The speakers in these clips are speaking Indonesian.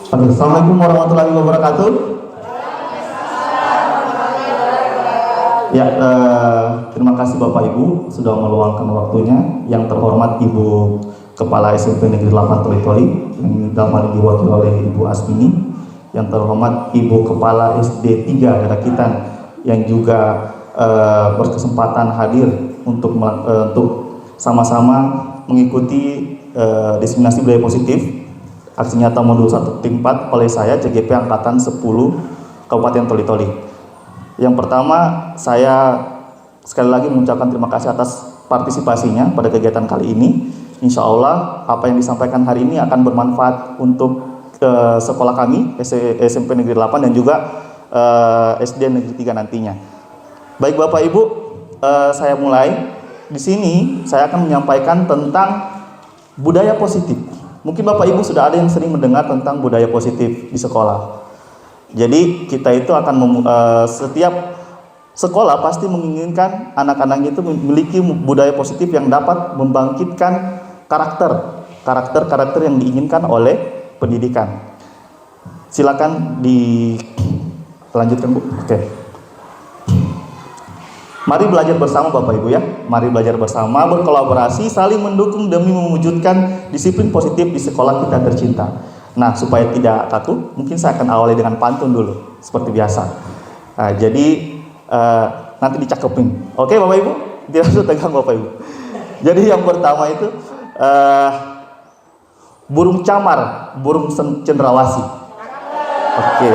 Oke, Assalamualaikum warahmatullahi wabarakatuh. Ya, terima kasih Bapak Ibu sudah meluangkan waktunya. Yang terhormat Ibu Kepala SMP Negeri 8 Toli-Toli, yang dalam hal ini diwakili oleh Ibu Asmini. Yang terhormat Ibu Kepala SD 3 Darakitan, yang juga berkesempatan hadir untuk sama-sama mengikuti diseminasi budaya positif aksi nyata modul 1 tim 4 oleh saya CGP Angkatan 10 Kabupaten Toli-Toli. Yang pertama, saya sekali lagi mengucapkan terima kasih atas partisipasinya pada kegiatan kali ini. Insya Allah apa yang disampaikan hari ini akan bermanfaat untuk sekolah kami SMP Negeri 8 dan juga SD Negeri 3 nantinya. Baik Bapak Ibu, saya mulai. Di sini saya akan menyampaikan tentang budaya positif. Mungkin Bapak Ibu sudah ada yang sering mendengar tentang budaya positif di sekolah. Jadi kita itu akan setiap sekolah pasti menginginkan anak-anaknya itu memiliki budaya positif yang dapat membangkitkan karakter yang diinginkan oleh pendidikan. Silakan dilanjutkan Bu. Oke. Mari belajar bersama Bapak Ibu ya. Mari belajar bersama, berkolaborasi, saling mendukung demi mewujudkan disiplin positif di sekolah kita tercinta. Nah, supaya tidak kaku, mungkin saya akan awali dengan pantun dulu, seperti biasa. Jadi nanti dicakepin. Oke Bapak Ibu? Tidak usah tegang Bapak Ibu. Jadi yang pertama itu burung camar, burung cendrawasih. Oke.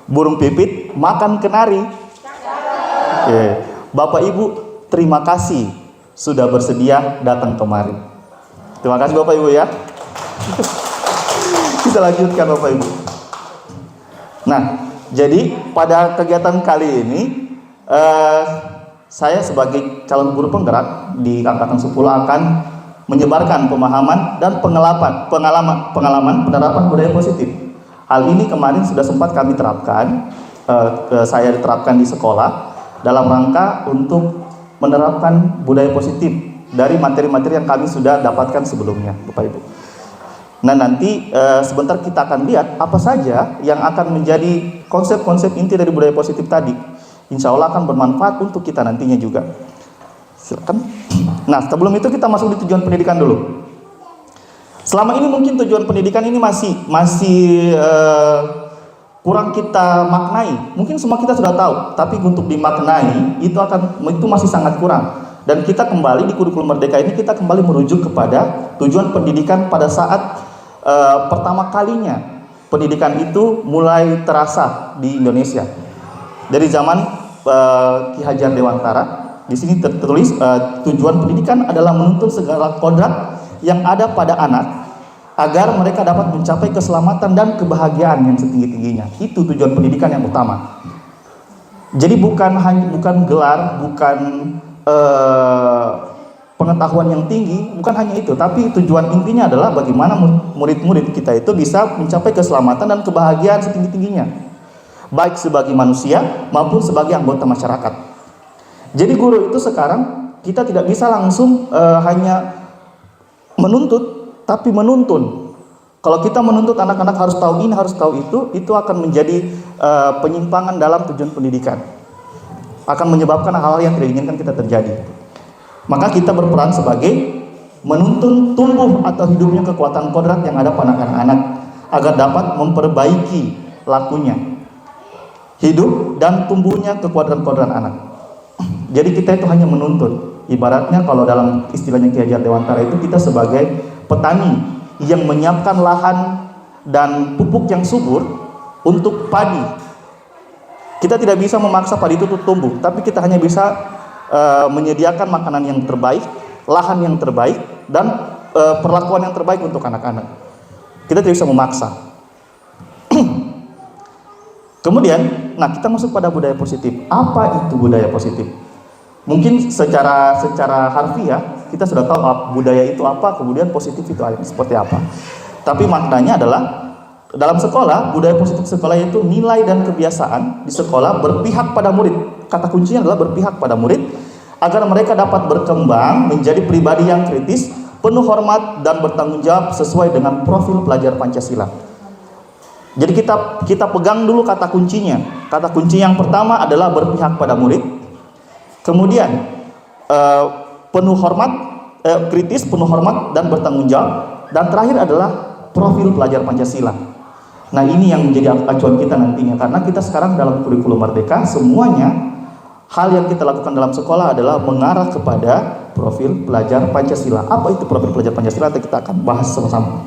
Burung pipit makan kenari. Oke. Bapak Ibu, terima kasih sudah bersedia datang kemari. Terima kasih Bapak Ibu ya. Kita lanjutkan Bapak Ibu. Nah, jadi pada kegiatan kali ini saya sebagai calon guru penggerak di Angkatan 10 akan menyebarkan pemahaman dan pengalaman penerapan budaya positif. Hal ini kemarin sudah sempat kami terapkan, saya diterapkan di sekolah dalam rangka untuk menerapkan budaya positif dari materi-materi yang kami sudah dapatkan sebelumnya, Bapak Ibu. Nah, nanti sebentar kita akan lihat apa saja yang akan menjadi konsep-konsep inti dari budaya positif tadi. Insya Allah akan bermanfaat untuk kita nantinya juga. Silakan. Nah, sebelum itu kita masuk di tujuan pendidikan dulu. Selama ini mungkin tujuan pendidikan ini masih kurang kita maknai. Mungkin semua kita sudah tahu, tapi untuk dimaknai itu masih sangat kurang. Dan kita kembali di kurikulum Merdeka ini kita kembali merujuk kepada tujuan pendidikan pada saat pertama kalinya pendidikan itu mulai terasa di Indonesia. Dari zaman Ki Hajar Dewantara, di sini tertulis tujuan pendidikan adalah menuntun segala kodrat yang ada pada anak agar mereka dapat mencapai keselamatan dan kebahagiaan yang setinggi-tingginya. Itu tujuan pendidikan yang utama. Jadi bukan gelar, bukan pengetahuan yang tinggi, bukan hanya itu, tapi tujuan intinya adalah bagaimana murid-murid kita itu bisa mencapai keselamatan dan kebahagiaan setinggi-tingginya, baik sebagai manusia maupun sebagai anggota masyarakat. Jadi guru itu sekarang kita tidak bisa langsung hanya menuntut, tapi menuntun. Kalau kita menuntut anak-anak harus tahu ini, harus tahu itu akan menjadi penyimpangan dalam tujuan pendidikan, akan menyebabkan hal-hal yang tidak diinginkan kita terjadi. Maka kita berperan sebagai menuntun tumbuh atau hidupnya kekuatan kodrat yang ada pada anak-anak agar dapat memperbaiki lakunya, hidup dan tumbuhnya kekuatan-kodrat anak. Jadi kita itu hanya menuntun. Ibaratnya kalau dalam istilahnya Ki Hajar Dewantara itu kita sebagai petani yang menyiapkan lahan dan pupuk yang subur untuk padi. Kita tidak bisa memaksa padi itu tumbuh, tapi kita hanya bisa menyediakan makanan yang terbaik, lahan yang terbaik, dan perlakuan yang terbaik untuk anak-anak. Kita tidak bisa memaksa. Kemudian, nah kita masuk pada budaya positif. Apa itu budaya positif? Mungkin secara harfiah kita sudah tahu budaya itu apa, kemudian positif itu seperti apa. Tapi maknanya adalah dalam sekolah, budaya positif sekolah itu nilai dan kebiasaan di sekolah berpihak pada murid. Kata kuncinya adalah berpihak pada murid agar mereka dapat berkembang menjadi pribadi yang kritis, penuh hormat dan bertanggung jawab sesuai dengan profil pelajar Pancasila. Jadi kita pegang dulu kata kuncinya. Kata kunci yang pertama adalah berpihak pada murid. Kemudian penuh hormat, kritis, penuh hormat dan bertanggung jawab. Dan terakhir adalah profil pelajar Pancasila. Nah, ini yang menjadi acuan kita nantinya, karena kita sekarang dalam kurikulum Merdeka semuanya hal yang kita lakukan dalam sekolah adalah mengarah kepada profil pelajar Pancasila. Apa itu profil pelajar Pancasila? Kita akan bahas sama-sama.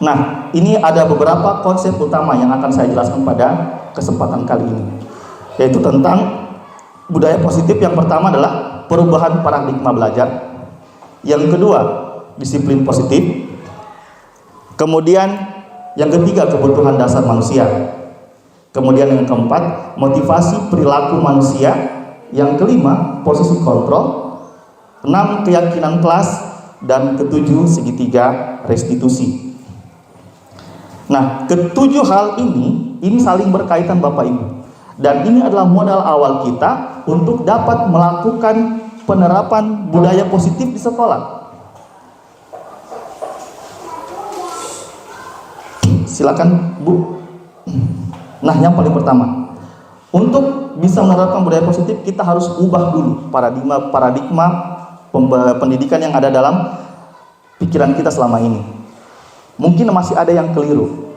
Nah, ini ada beberapa konsep utama yang akan saya jelaskan pada kesempatan kali ini, yaitu tentang budaya positif. Yang pertama adalah perubahan paradigma belajar. Yang kedua, disiplin positif. Kemudian yang ketiga, kebutuhan dasar manusia. Kemudian yang keempat, motivasi perilaku manusia. Yang kelima, posisi kontrol. 6, keyakinan kelas. Dan ketujuh, segitiga restitusi. Nah, ketujuh hal ini saling berkaitan Bapak Ibu. Dan ini adalah modal awal kita untuk dapat melakukan penerapan budaya positif di sekolah. Silakan Bu. Nah, yang paling pertama, untuk bisa menerapkan budaya positif kita harus ubah dulu paradigma pendidikan yang ada dalam pikiran kita selama ini. Mungkin masih ada yang keliru.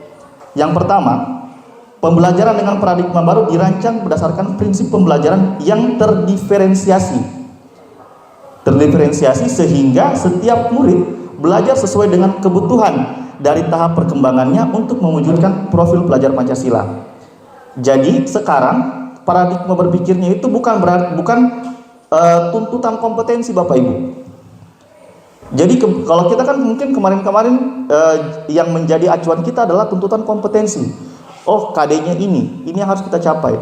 Yang pertama, pembelajaran dengan paradigma baru dirancang berdasarkan prinsip pembelajaran yang terdiferensiasi. Terdiferensiasi sehingga setiap murid belajar sesuai dengan kebutuhan dari tahap perkembangannya untuk mewujudkan profil pelajar Pancasila. Jadi sekarang paradigma berpikirnya itu bukan tuntutan kompetensi Bapak Ibu. Jadi kalau kita kan mungkin kemarin yang menjadi acuan kita adalah tuntutan kompetensi. Oh, KD-nya ini yang harus kita capai.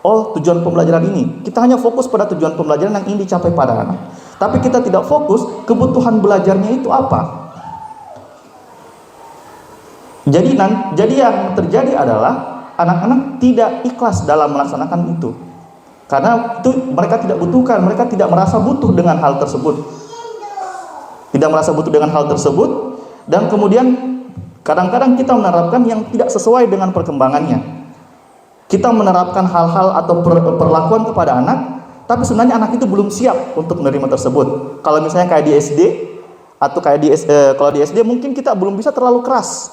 Oh, tujuan pembelajaran ini. Kita hanya fokus pada tujuan pembelajaran yang ingin dicapai pada anak. Tapi kita tidak fokus kebutuhan belajarnya itu apa. Jadi yang terjadi adalah anak-anak tidak ikhlas dalam melaksanakan itu. Karena itu mereka tidak butuhkan, mereka tidak merasa butuh dengan hal tersebut. Tidak merasa butuh dengan hal tersebut, dan kemudian kadang-kadang kita menerapkan yang tidak sesuai dengan perkembangannya. Kita menerapkan hal-hal atau perlakuan kepada anak, tapi sebenarnya anak itu belum siap untuk menerima tersebut. Kalau misalnya kayak di SD atau kayak kalau di SD mungkin kita belum bisa terlalu keras,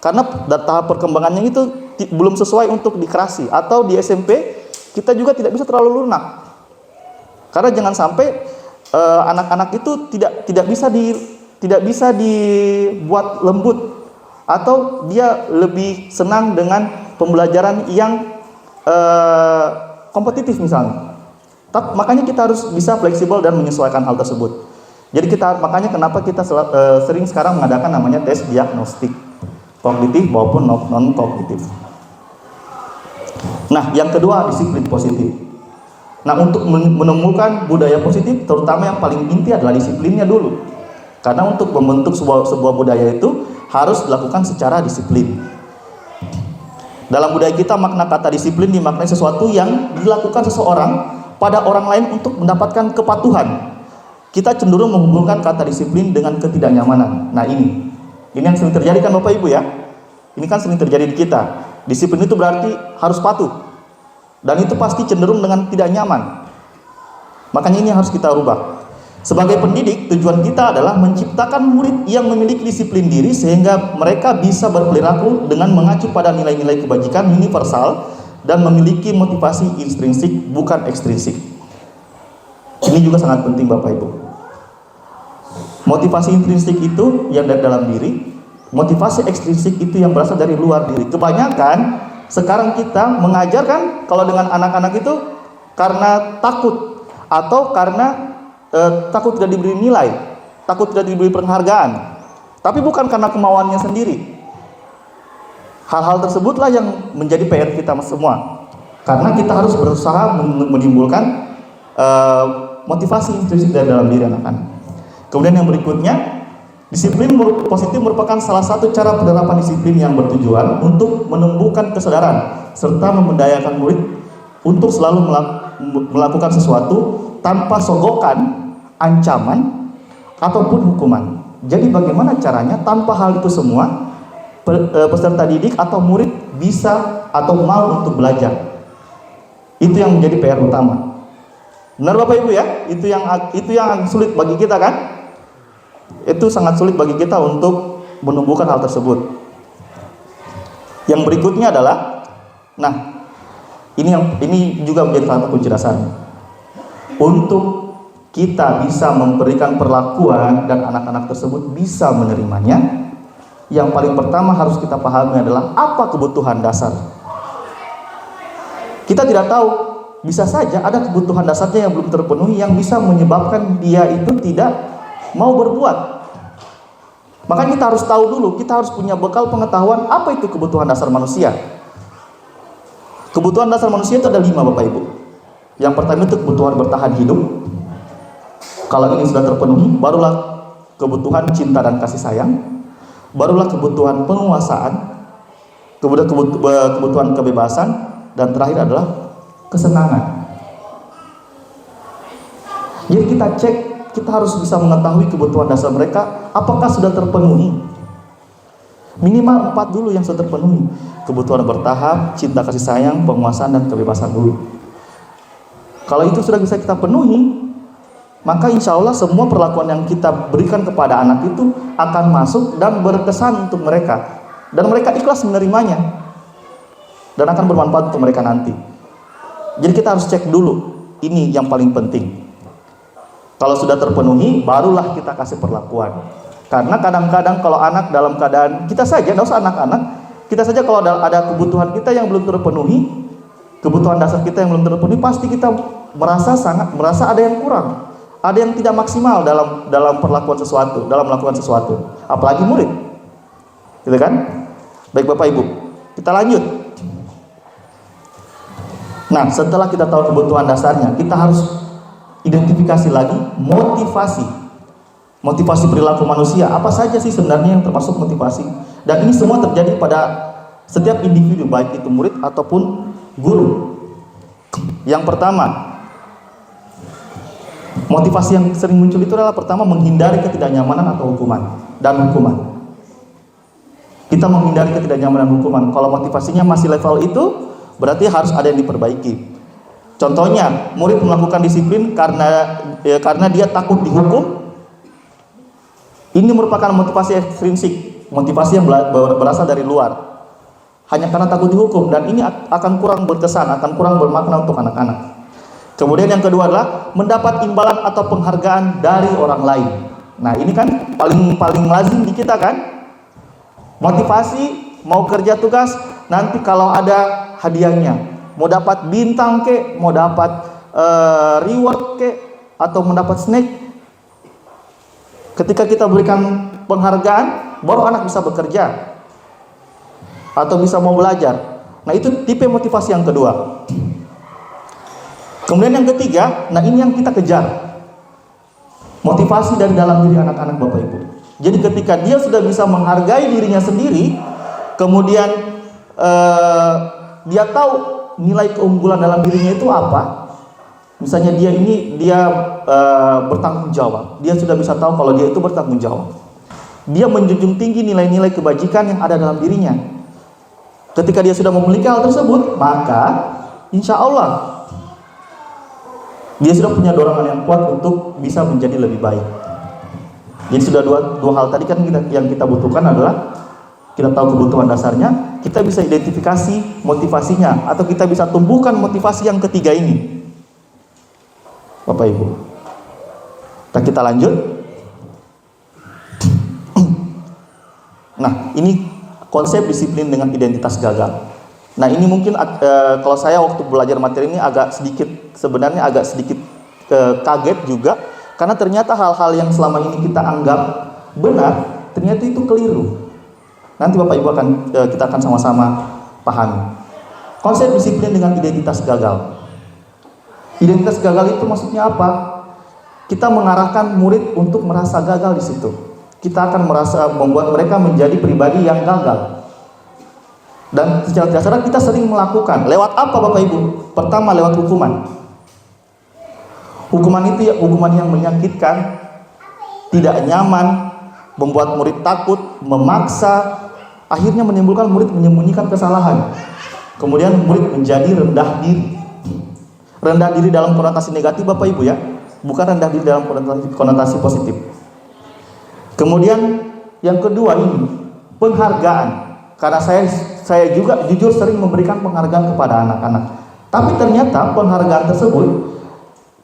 karena tahap perkembangannya itu belum sesuai untuk dikerasi. Atau di SMP kita juga tidak bisa terlalu lunak, karena jangan sampai anak-anak itu tidak bisa dibuat lembut, atau dia lebih senang dengan pembelajaran yang kompetitif misalnya. Makanya kita harus bisa fleksibel dan menyesuaikan hal tersebut. Jadi makanya kenapa kita sering sekarang mengadakan namanya tes diagnostik kognitif maupun non kognitif. Nah, yang kedua, disiplin positif. Nah, untuk menemukan budaya positif, terutama yang paling inti adalah disiplinnya dulu. Karena untuk membentuk sebuah budaya itu harus dilakukan secara disiplin. Dalam budaya kita, makna kata disiplin dimaknai sesuatu yang dilakukan seseorang pada orang lain untuk mendapatkan kepatuhan. Kita cenderung menghubungkan kata disiplin dengan ketidaknyamanan. Nah, ini yang sering terjadi kan Bapak Ibu ya. Ini kan sering terjadi di kita. Disiplin itu berarti harus patuh. Dan itu pasti cenderung dengan tidak nyaman. Makanya ini harus kita rubah. Sebagai pendidik, tujuan kita adalah menciptakan murid yang memiliki disiplin diri sehingga mereka bisa berperilaku dengan mengacu pada nilai-nilai kebajikan universal dan memiliki motivasi intrinsik bukan ekstrinsik. Ini juga sangat penting Bapak Ibu. Motivasi intrinsik itu yang dari dalam diri, motivasi ekstrinsik itu yang berasal dari luar diri. Kebanyakan sekarang kita mengajarkan kalau dengan anak-anak itu karena takut atau karena takut tidak diberi nilai, takut tidak diberi penghargaan, tapi bukan karena kemauannya sendiri. Hal-hal tersebutlah yang menjadi PR kita semua, karena kita harus berusaha menimbulkan motivasi intrinsik dari dalam diri anak-anak. Kemudian yang berikutnya, disiplin positif merupakan salah satu cara penerapan disiplin yang bertujuan untuk menumbuhkan kesadaran serta memberdayakan murid untuk selalu melakukan sesuatu tanpa sogokan, ancaman, ataupun hukuman. Jadi bagaimana caranya tanpa hal itu semua peserta didik atau murid bisa atau mau untuk belajar? Itu yang menjadi PR utama. Benar Bapak Ibu ya? Itu yang sulit bagi kita kan? Itu sangat sulit bagi kita untuk menumbuhkan hal tersebut. Yang berikutnya adalah, nah, ini juga menjadi salah satu kunci dasarnya. Untuk kita bisa memberikan perlakuan dan anak-anak tersebut bisa menerimanya, yang paling pertama harus kita pahami adalah apa kebutuhan dasar. Kita tidak tahu, bisa saja ada kebutuhan dasarnya yang belum terpenuhi yang bisa menyebabkan dia itu tidak mau berbuat. Maka kita harus tahu dulu, kita harus punya bekal pengetahuan apa itu kebutuhan dasar manusia. Kebutuhan dasar manusia itu ada 5 Bapak Ibu. Yang pertama itu kebutuhan bertahan hidup. Kalau ini sudah terpenuhi, barulah kebutuhan cinta dan kasih sayang. Barulah kebutuhan penguasaan, kebutuhan kebebasan, dan terakhir adalah kesenangan. Jadi kita cek, kita harus bisa mengetahui kebutuhan dasar mereka apakah sudah terpenuhi. Minimal 4 dulu yang sudah terpenuhi. Kebutuhan bertahap, cinta kasih sayang, penguasaan, dan kebebasan dulu. Kalau itu sudah bisa kita penuhi, maka insya Allah semua perlakuan yang kita berikan kepada anak itu akan masuk dan berkesan untuk mereka. Dan mereka ikhlas menerimanya. Dan akan bermanfaat untuk mereka nanti. Jadi kita harus cek dulu. Ini yang paling penting. Kalau sudah terpenuhi, barulah kita kasih perlakuan. Karena kadang-kadang kalau anak dalam keadaan, kita saja, tidak usah anak-anak, kita saja kalau ada kebutuhan kita yang belum terpenuhi, kebutuhan dasar kita yang belum terpenuhi, pasti kita merasa ada yang kurang, ada yang tidak maksimal dalam perlakuan sesuatu, dalam melakukan sesuatu. Apalagi murid, gitu kan? Baik Bapak Ibu, kita lanjut. Nah, setelah kita tahu kebutuhan dasarnya, kita harus identifikasi lagi motivasi perilaku manusia. Apa saja sih sebenarnya yang termasuk motivasi? Dan ini semua terjadi pada setiap individu, baik itu murid ataupun guru. Yang pertama, motivasi yang sering muncul itu adalah pertama menghindari ketidaknyamanan atau hukuman. Kita menghindari ketidaknyamanan hukuman. Kalau motivasinya masih level itu, berarti harus ada yang diperbaiki. Contohnya, murid melakukan disiplin karena dia takut dihukum. Ini merupakan motivasi ekstrinsik, motivasi yang berasal dari luar. Hanya karena takut dihukum, dan ini akan kurang berkesan, akan kurang bermakna untuk anak-anak. Kemudian yang kedua adalah mendapat imbalan atau penghargaan dari orang lain. Nah, ini kan paling lazim di kita kan? Motivasi mau kerja tugas, nanti kalau ada hadiahnya. Mau dapat bintang kek, mau dapat reward kek, atau mendapat snack. Ketika kita berikan penghargaan, baru anak bisa bekerja atau bisa mau belajar. Nah, itu tipe motivasi yang kedua. Kemudian yang ketiga, nah ini yang kita kejar, motivasi dari dalam diri anak-anak Bapak Ibu. Jadi ketika dia sudah bisa menghargai dirinya sendiri, kemudian dia tahu nilai keunggulan dalam dirinya itu apa. Misalnya dia bertanggung jawab. Dia sudah bisa tahu kalau dia itu bertanggung jawab. Dia menjunjung tinggi nilai-nilai kebajikan yang ada dalam dirinya. Ketika dia sudah memiliki hal tersebut, maka insya Allah dia sudah punya dorongan yang kuat untuk bisa menjadi lebih baik. Jadi sudah dua hal tadi kan yang kita butuhkan adalah kita tahu kebutuhan dasarnya, kita bisa identifikasi motivasinya, atau kita bisa tumbuhkan motivasi yang ketiga ini. Bapak Ibu, kita lanjut. Nah, ini konsep disiplin dengan identitas gagal. Nah, ini mungkin kalau saya waktu belajar materi ini agak sedikit kaget juga, karena ternyata hal-hal yang selama ini kita anggap benar, ternyata itu keliru. Nanti Bapak Ibu kita akan sama-sama pahami. Konsep disiplin dengan identitas gagal. Identitas gagal itu maksudnya apa? Kita mengarahkan murid untuk merasa gagal di situ. Kita akan membuat mereka menjadi pribadi yang gagal. Dan secara tidak sadar kita sering melakukan. Lewat apa Bapak Ibu? Pertama lewat hukuman. Hukuman itu ya hukuman yang menyakitkan, tidak nyaman, membuat murid takut, memaksa, akhirnya menimbulkan murid menyembunyikan kesalahan. Kemudian murid menjadi rendah diri. Rendah diri dalam konotasi negatif Bapak Ibu ya, bukan rendah diri dalam konotasi positif. Kemudian yang kedua ini penghargaan. Karena saya juga jujur sering memberikan penghargaan kepada anak-anak. Tapi ternyata penghargaan tersebut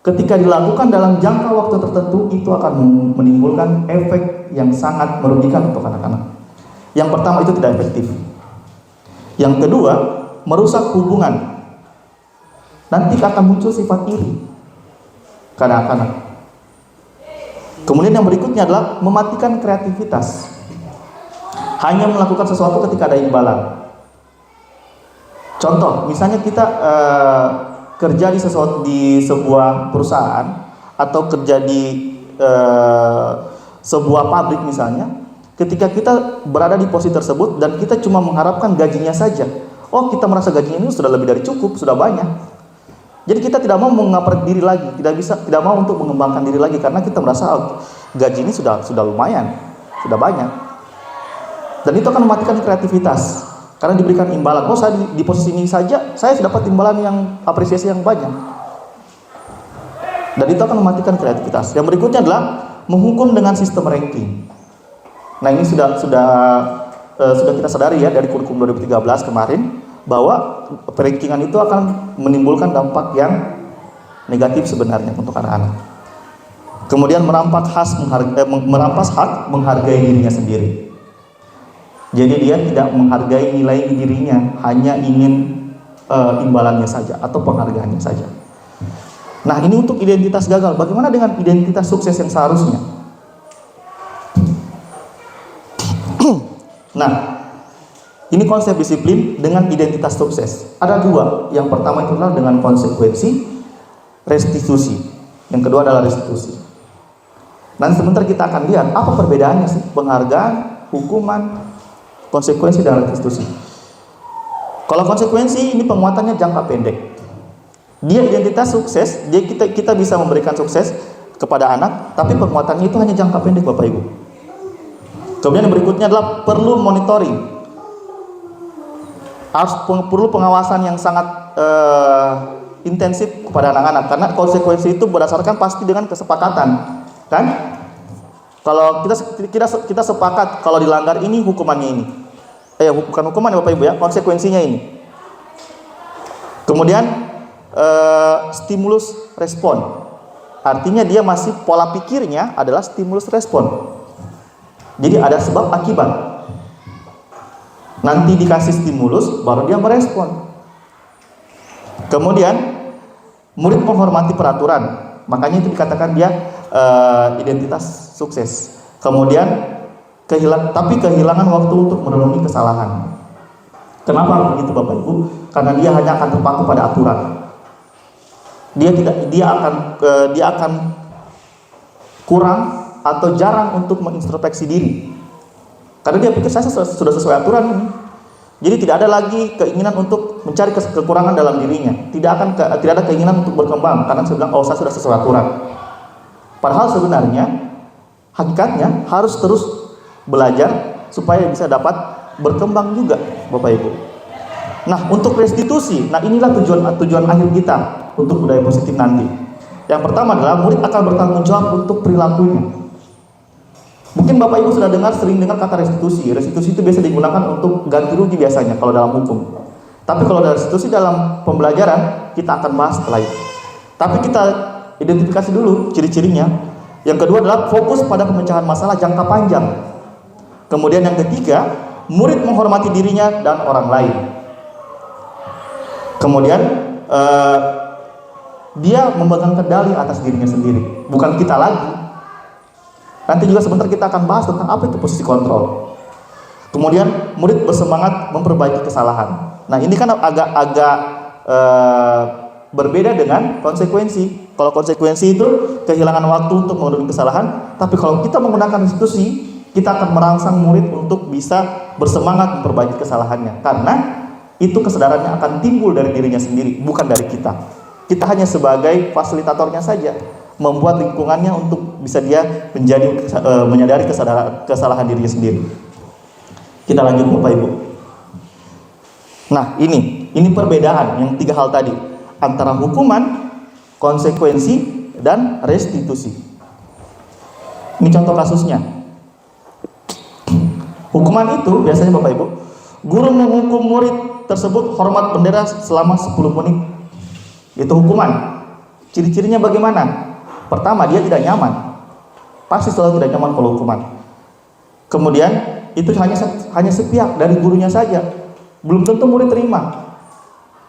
ketika dilakukan dalam jangka waktu tertentu itu akan menimbulkan efek yang sangat merugikan untuk anak-anak. Yang pertama itu tidak efektif. Yang kedua, merusak hubungan. Nanti akan muncul sifat iri ke anak-anak. Kemudian yang berikutnya adalah mematikan kreativitas. Hanya melakukan sesuatu ketika ada imbalan. Contoh, misalnya kita kerja di sebuah perusahaan atau kerja di sebuah pabrik misalnya, ketika kita berada di posisi tersebut dan kita cuma mengharapkan gajinya saja, oh kita merasa gajinya ini sudah lebih dari cukup, sudah banyak. Jadi kita tidak mau mengupgrade diri lagi, tidak mau untuk mengembangkan diri lagi karena kita merasa gaji ini sudah lumayan, sudah banyak. Dan itu akan mematikan kreativitas. Karena diberikan imbalan, oh saya di posisi ini saja, saya sudah dapat imbalan yang apresiasi yang banyak. Dan itu akan mematikan kreativitas. Yang berikutnya adalah menghukum dengan sistem ranking. Nah ini sudah kita sadari ya dari kurikulum 2013 kemarin, bahwa rankingan itu akan menimbulkan dampak yang negatif sebenarnya untuk anak-anak. Kemudian merampas hak menghargai dirinya sendiri. Jadi dia tidak menghargai nilai dirinya, hanya ingin imbalannya saja atau penghargaannya saja. Nah ini untuk identitas gagal. Bagaimana dengan identitas sukses yang seharusnya? Nah ini konsep disiplin dengan identitas sukses. Ada dua. Yang pertama itu adalah dengan konsekuensi restitusi. Yang kedua adalah restitusi. Nanti sebentar kita akan lihat apa perbedaannya sih penghargaan, hukuman, konsekuensi dan restitusi. Kalau konsekuensi ini penguatannya jangka pendek. Dia identitas sukses, kita bisa memberikan sukses kepada anak, tapi penguatannya itu hanya jangka pendek Bapak Ibu. Kemudian yang berikutnya adalah perlu monitoring. Perlu pengawasan yang sangat intensif kepada anak-anak karena konsekuensi itu berdasarkan pasti dengan kesepakatan, kan? Kalau kita sepakat kalau dilanggar ini hukumannya ini. Bukan hukuman ya Bapak Ibu ya, konsekuensinya ini. Kemudian stimulus respon. Artinya dia masih pola pikirnya adalah stimulus respon. Jadi ada sebab akibat. Nanti dikasih stimulus baru dia merespon. Kemudian murid menghormati peraturan. Makanya itu dikatakan dia identitas sukses. Kemudian kehilangan waktu untuk merenungi kesalahan. Kenapa begitu Bapak Ibu? Karena dia hanya akan terpaku pada aturan. Dia akan kurang atau jarang untuk mengintrospeksi diri. Karena dia pikir saya sudah sesuai aturan ini. Jadi tidak ada lagi keinginan untuk mencari kekurangan dalam dirinya. Tidak ada keinginan untuk berkembang karena saya bilang saya sudah sesuai aturan. Padahal sebenarnya hakikatnya harus terus belajar supaya bisa dapat berkembang juga Bapak Ibu. Nah untuk restitusi, nah inilah tujuan akhir kita untuk budaya positif nanti. Yang pertama adalah murid akan bertanggung jawab untuk perilakunya. Mungkin Bapak Ibu sudah sering dengar kata restitusi. Restitusi itu biasa digunakan untuk ganti rugi biasanya kalau dalam hukum. Tapi kalau ada restitusi dalam pembelajaran kita akan bahas setelah itu. Tapi kita identifikasi dulu ciri-cirinya. Yang kedua adalah fokus pada pemecahan masalah jangka panjang. Kemudian yang ketiga, murid menghormati dirinya dan orang lain. Kemudian dia memegang kendali atas dirinya sendiri, bukan kita lagi. Nanti juga sebentar kita akan bahas tentang apa itu posisi kontrol. Kemudian murid bersemangat memperbaiki kesalahan. Nah ini kan agak berbeda dengan konsekuensi. Kalau konsekuensi itu kehilangan waktu untuk memenuhi kesalahan, tapi kalau kita menggunakan restitusi, kita akan merangsang murid untuk bisa bersemangat memperbaiki kesalahannya. Karena itu kesadarannya akan timbul dari dirinya sendiri, bukan dari kita. Kita hanya sebagai fasilitatornya saja, membuat lingkungannya untuk bisa dia menyadari kesalahan dirinya sendiri. Kita lanjut Bapak Ibu. Nah, ini perbedaan yang 3 hal tadi antara hukuman, konsekuensi, dan restitusi. Ini contoh kasusnya. Hukuman itu biasanya Bapak Ibu, guru menghukum murid tersebut hormat bendera selama 10 menit. Itu hukuman. Ciri-cirinya bagaimana? Pertama, dia tidak nyaman. Pasti selalu tidak nyaman kalau hukuman. Kemudian itu hanya sepihak dari gurunya saja. Belum tentu murid terima.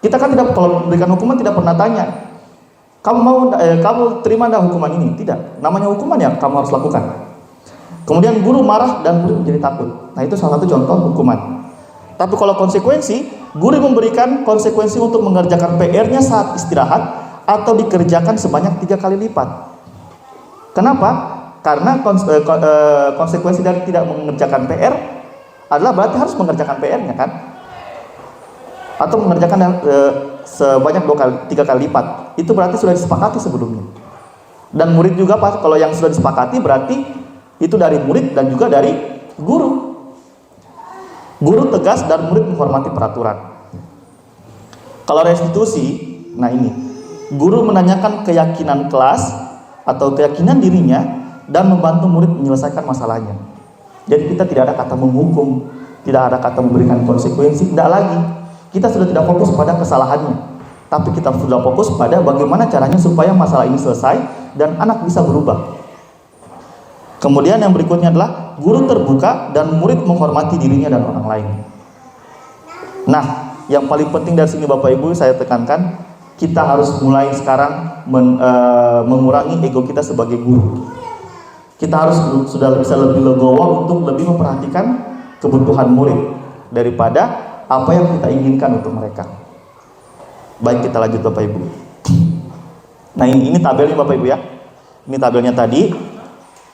Kita kan tidak, kalau memberikan hukuman tidak pernah tanya, kamu terima enggak hukuman ini? Tidak. Namanya hukuman ya kamu harus lakukan. Kemudian guru marah dan murid menjadi takut. Nah, itu salah satu contoh hukuman. Tapi kalau konsekuensi, guru memberikan konsekuensi untuk mengerjakan PR-nya saat istirahat atau dikerjakan sebanyak 3 kali lipat. Kenapa? Karena konsekuensi dari tidak mengerjakan PR adalah berarti harus mengerjakan PR-nya kan? Atau mengerjakan sebanyak 3 kali lipat. Itu berarti sudah disepakati sebelumnya. Dan murid juga kalau yang sudah disepakati berarti itu dari murid dan juga dari guru. Guru tegas dan murid menghormati peraturan. Kalau restitusi, nah ini, guru menanyakan keyakinan kelas atau keyakinan dirinya dan membantu murid menyelesaikan masalahnya. Jadi kita tidak ada kata menghukum, tidak ada kata memberikan konsekuensi, tidak lagi. Kita sudah tidak fokus pada kesalahannya, tapi kita sudah fokus pada bagaimana caranya supaya masalah ini selesai dan anak bisa berubah. Kemudian yang berikutnya adalah guru terbuka dan murid menghormati dirinya dan orang lain. Nah, yang paling penting dari sini Bapak Ibu saya tekankan, kita harus mulai sekarang mengurangi ego kita sebagai guru. Kita harus sudah bisa lebih legowo untuk lebih memperhatikan kebutuhan murid daripada apa yang kita inginkan untuk mereka. Baik, kita lanjut Bapak Ibu. Nah, ini tabelnya Bapak Ibu ya. Ini tabelnya tadi.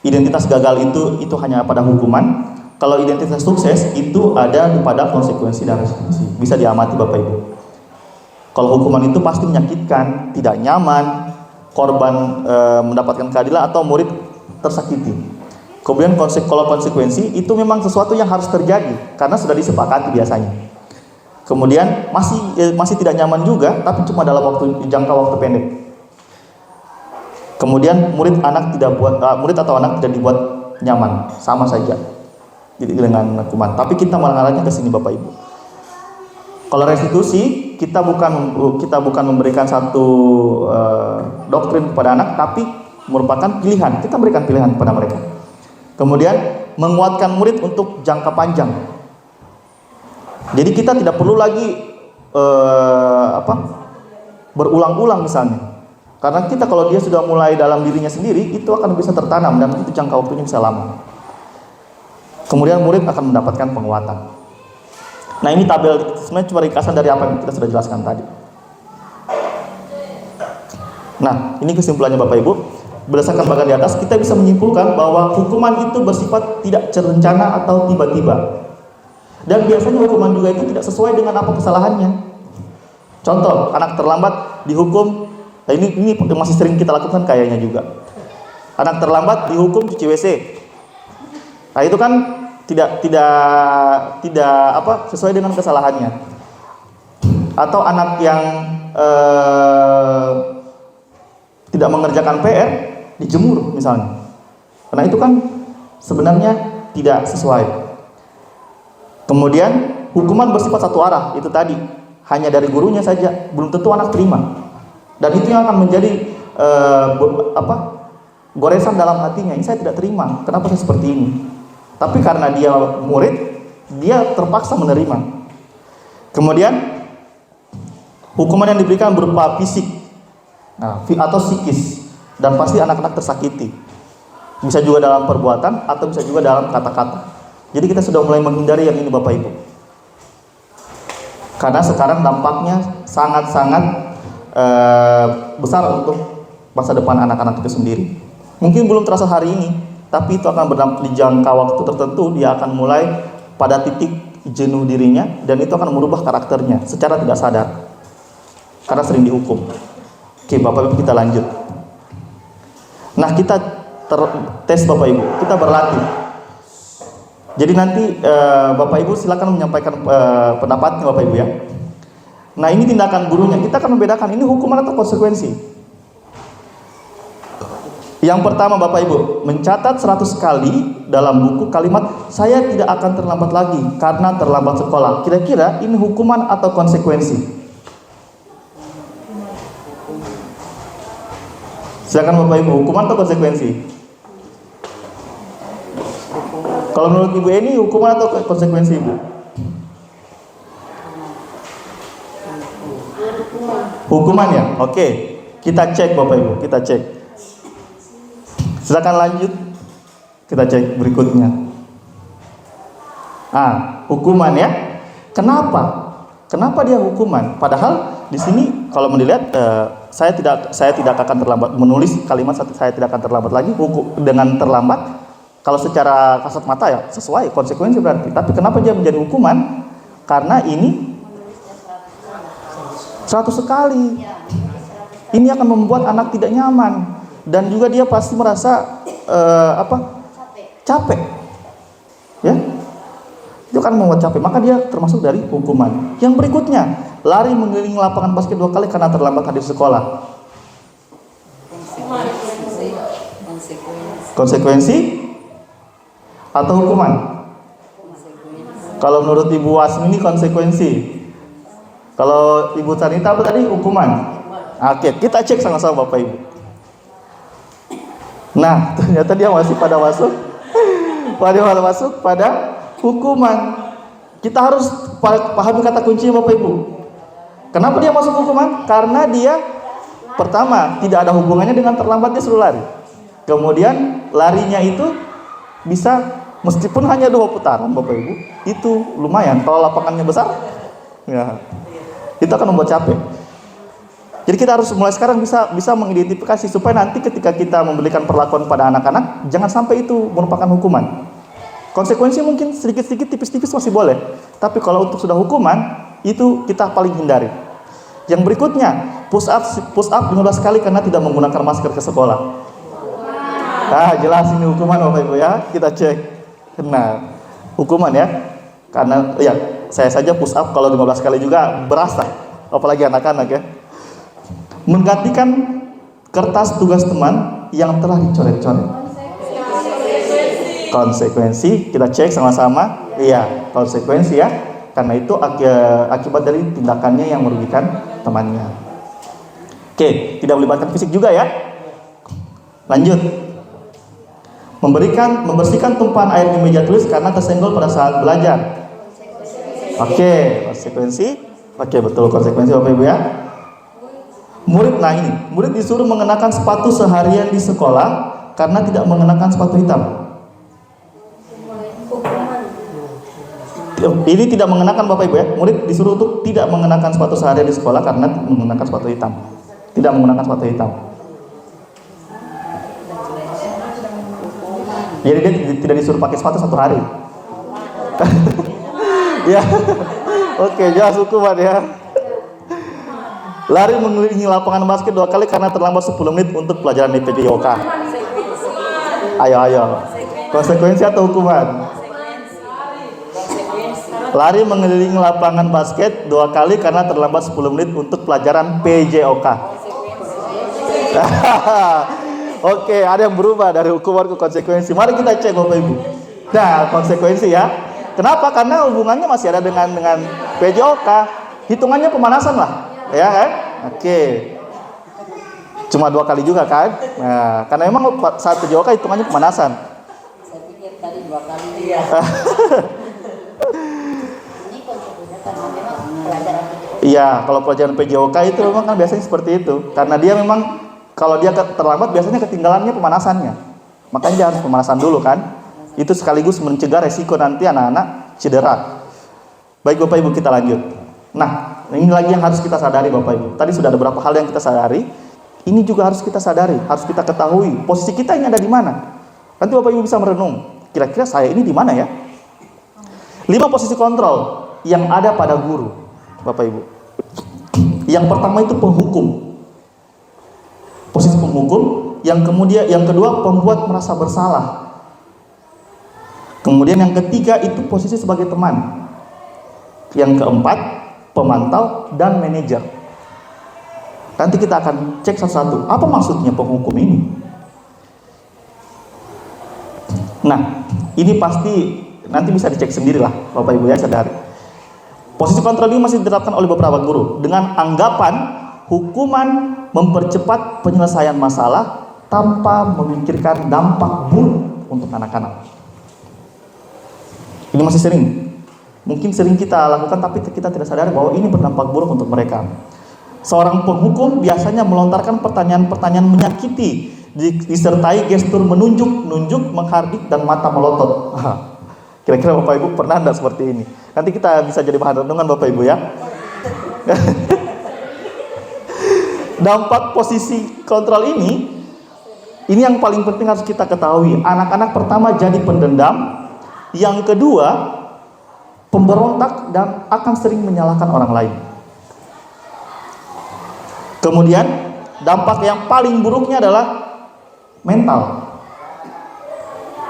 Identitas gagal itu hanya pada hukuman. Kalau identitas sukses itu ada pada konsekuensi dan restitusi. Bisa diamati Bapak Ibu. Kalau hukuman itu pasti menyakitkan, tidak nyaman, korban mendapatkan keadilan atau murid tersakiti. Kemudian kalau konsekuensi itu memang sesuatu yang harus terjadi karena sudah disepakati biasanya. Kemudian masih tidak nyaman juga, tapi cuma dalam jangka waktu pendek. Kemudian murid atau anak tidak dibuat nyaman, sama saja dengan hukuman. Tapi kita mengarahnya ke sini Bapak Ibu. Kalau restitusi, kita bukan memberikan satu doktrin kepada anak, tapi merupakan pilihan. Kita berikan pilihan kepada mereka. Kemudian menguatkan murid untuk jangka panjang. Jadi kita tidak perlu lagi berulang-ulang misalnya. Karena kita kalau dia sudah mulai dalam dirinya sendiri, itu akan bisa tertanam dan itu jangka waktunya bisa lama. Kemudian murid akan mendapatkan penguatan. Nah, ini tabel sebenarnya cuma ringkasan dari apa yang kita sudah jelaskan tadi. Nah, ini kesimpulannya Bapak Ibu. Berdasarkan bagian di atas, kita bisa menyimpulkan bahwa hukuman itu bersifat tidak terencana atau tiba-tiba. Dan biasanya hukuman juga itu tidak sesuai dengan apa kesalahannya. Contoh, anak terlambat dihukum. Nah, ini masih sering kita lakukan kayaknya juga. Anak terlambat dihukum cuci WC. Nah, itu kan tidak sesuai dengan kesalahannya. Atau anak yang tidak mengerjakan PR dijemur misalnya. Karena itu kan sebenarnya tidak sesuai. Kemudian hukuman bersifat satu arah, itu tadi hanya dari gurunya saja, belum tentu anak terima. Dan itu yang akan menjadi goresan dalam hatinya. Ini saya tidak terima, kenapa saya seperti ini? Tapi karena dia murid, dia terpaksa menerima. Kemudian hukuman yang diberikan berupa fisik, atau psikis, dan pasti anak-anak tersakiti. Bisa juga dalam perbuatan atau bisa juga dalam kata-kata. Jadi kita sudah mulai menghindari yang ini Bapak Ibu. Karena sekarang dampaknya sangat-sangat besar untuk masa depan anak-anak itu sendiri. Mungkin belum terasa hari ini, tapi itu akan berdampak di jangka waktu tertentu. Dia akan mulai pada titik jenuh dirinya dan itu akan merubah karakternya secara tidak sadar karena sering dihukum. Oke, Bapak Ibu kita lanjut. Nah, kita tes Bapak Ibu, kita berlatih. Jadi nanti Bapak Ibu silakan menyampaikan pendapatnya Bapak Ibu ya. Nah, ini tindakan gurunya. Kita akan membedakan ini hukuman atau konsekuensi. Yang pertama Bapak Ibu, mencatat 100 kali dalam buku kalimat saya tidak akan terlambat lagi karena terlambat sekolah. Kira-kira ini hukuman atau konsekuensi? Silakan Bapak Ibu, hukuman atau konsekuensi? Kalau menurut Ibu ini hukuman atau konsekuensi Ibu? Hukuman ya? Oke, kita cek Bapak Ibu, kita cek. Silakan lanjut. Kita cek berikutnya. Hukuman ya. Kenapa? Kenapa dia hukuman? Padahal di sini kalau melihat saya tidak akan terlambat menulis kalimat saya tidak akan terlambat lagi dengan terlambat. Kalau secara kasat mata ya sesuai konsekuensi berarti. Tapi kenapa dia menjadi hukuman? Karena ini 100 sekali. Ini akan membuat anak tidak nyaman dan juga dia pasti merasa capek. Ya. Itu kan membuat capek, maka dia termasuk dari hukuman. Yang berikutnya, lari mengelilingi lapangan basket 2 kali karena terlambat hadir sekolah. Konsekuensi atau hukuman? Kalau menurut Ibu Wasmi ini konsekuensi. Kalau Ibu Sanita apa tadi? Hukuman. Oke, kita cek sama-sama Bapak Ibu. Nah, ternyata dia masih pada masuk pada hukuman. Kita harus pahami kata kuncinya Bapak Ibu. Kenapa dia masuk hukuman? Karena dia pertama tidak ada hubungannya dengan terlambatnya suruh lari. Kemudian larinya itu bisa meskipun hanya 2 putaran Bapak Ibu, itu lumayan. Kalau lapangannya besar, ya itu akan membuat capek. Jadi kita harus mulai sekarang bisa mengidentifikasi supaya nanti ketika kita memberikan perlakuan pada anak-anak jangan sampai itu merupakan hukuman. Konsekuensi mungkin sedikit-sedikit tipis-tipis masih boleh, tapi kalau untuk sudah hukuman itu kita paling hindari. Yang berikutnya, push up 15 kali karena tidak menggunakan masker ke sekolah. Jelas ini hukuman Bapak Ibu ya. Kita cek. Nah, hukuman ya. Karena ya saya saja push up kalau 15 kali juga berasa, apalagi anak-anak ya. Menggantikan kertas tugas teman yang telah dicoret-coret. Konsekuensi, kita cek sama-sama. Iya, konsekuensi ya. Karena itu akibat dari tindakannya yang merugikan temannya. Oke, tidak melibatkan fisik juga ya. Lanjut. Membersihkan tumpahan air di meja tulis karena tersenggol pada saat belajar. Oke, konsekuensi. Oke, betul konsekuensi Bapak Ibu ya. Murid disuruh mengenakan sepatu seharian di sekolah karena tidak mengenakan sepatu hitam. Ini tidak mengenakan Bapak Ibu ya. Murid disuruh untuk tidak mengenakan sepatu seharian di sekolah karena menggunakan sepatu hitam. Tidak menggunakan sepatu hitam. Jadi dia tidak disuruh pakai sepatu 1 hari. Ya. Oke, jelas hukuman ya. Lari mengelilingi lapangan basket 2 kali karena terlambat 10 menit untuk pelajaran PJOK. Ayo. Konsekuensi atau hukuman? Lari mengelilingi lapangan basket 2 kali karena terlambat 10 menit untuk pelajaran PJOK. Oke, ada yang berubah dari hukuman ke konsekuensi. Mari kita cek Bapak Ibu. Nah, konsekuensi ya. Kenapa? Karena hubungannya masih ada dengan PJOK. Hitungannya pemanasan lah. Ya kan? Oke. Cuma 2 kali juga kan? Nah, karena memang saat PJOK hitungannya pemanasan. Saya pikir tadi 2 kali. Iya. Ini konsekuensinya karena memang pelajaran PJOK. Iya, kalau pelajaran PJOK itu memang kan biasanya seperti itu. Karena dia memang kalau dia terlambat biasanya ketinggalannya pemanasannya. Makanya dia harus pemanasan dulu kan? Itu sekaligus mencegah resiko nanti anak-anak cedera. Baik Bapak Ibu, kita lanjut. Nah, ini lagi yang harus kita sadari Bapak Ibu. Tadi sudah ada beberapa hal yang kita sadari. Ini juga harus kita sadari, harus kita ketahui posisi kita ini ada di mana. Nanti Bapak Ibu bisa merenung, kira-kira saya ini di mana ya? 5 posisi kontrol yang ada pada guru, Bapak Ibu. Yang pertama itu penghukum. posisi penghukum. Yang kedua, pembuat merasa bersalah. Kemudian yang ketiga itu posisi sebagai teman. Yang keempat, pemantau dan manajer. Nanti kita akan cek satu-satu, apa maksudnya penghukum ini. Nah, ini pasti nanti bisa dicek sendirilah Bapak Ibu ya, sadari. Posisi kontrol ini masih diterapkan oleh beberapa guru dengan anggapan hukuman mempercepat penyelesaian masalah tanpa memikirkan dampak buruk untuk anak-anak. Ini masih mungkin sering kita lakukan, tapi kita tidak sadar bahwa ini berdampak buruk untuk mereka. Seorang penghukum biasanya melontarkan pertanyaan-pertanyaan menyakiti, disertai gestur menunjuk, menghardik, dan mata melotot. Kira-kira Bapak Ibu pernah enggak seperti ini? Nanti kita bisa jadi bahan renungan Bapak Ibu ya. Dampak posisi kontrol ini yang paling penting harus kita ketahui. Anak-anak pertama jadi pendendam, yang kedua pemberontak dan akan sering menyalahkan orang lain. Kemudian dampak yang paling buruknya adalah mental.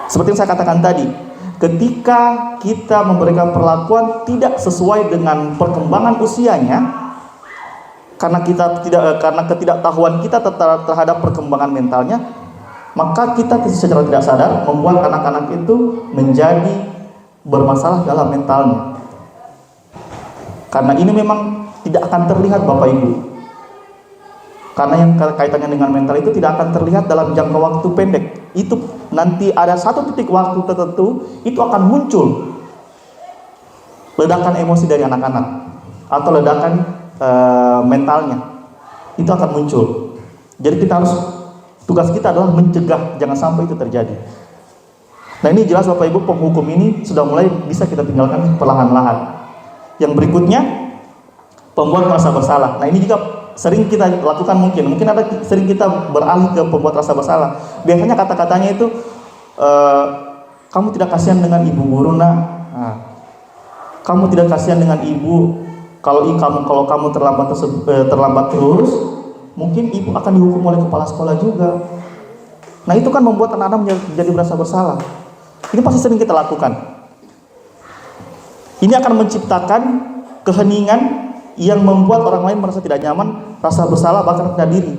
Seperti yang saya katakan tadi, ketika kita memberikan perlakuan tidak sesuai dengan perkembangan usianya, karena ketidaktahuan kita terhadap perkembangan mentalnya, maka kita secara tidak sadar membuat anak-anak itu menjadi bermasalah dalam mentalnya. Karena ini memang tidak akan terlihat Bapak Ibu. Karena yang kaitannya dengan mental itu tidak akan terlihat dalam jangka waktu pendek. Itu nanti ada satu titik waktu tertentu itu akan muncul ledakan emosi dari anak-anak atau ledakan mentalnya. Itu akan muncul. Jadi tugas kita adalah mencegah jangan sampai itu terjadi. Nah, ini jelas Bapak Ibu, penghukum ini sudah mulai bisa kita tinggalkan perlahan-lahan. Yang berikutnya, pembuat merasa bersalah. Nah, ini juga sering kita lakukan, mungkin ada sering kita beralih ke pembuat rasa bersalah. Biasanya kata-katanya itu kamu tidak kasihan dengan ibu guru nak. Nah, kamu tidak kasihan dengan ibu kalau kamu terlambat terus, mungkin ibu akan dihukum oleh kepala sekolah juga. Nah, itu kan membuat anak-anak menjadi merasa bersalah. Ini pasti sering kita lakukan. Ini akan menciptakan keheningan yang membuat orang lain merasa tidak nyaman, rasa bersalah, bahkan rendah diri.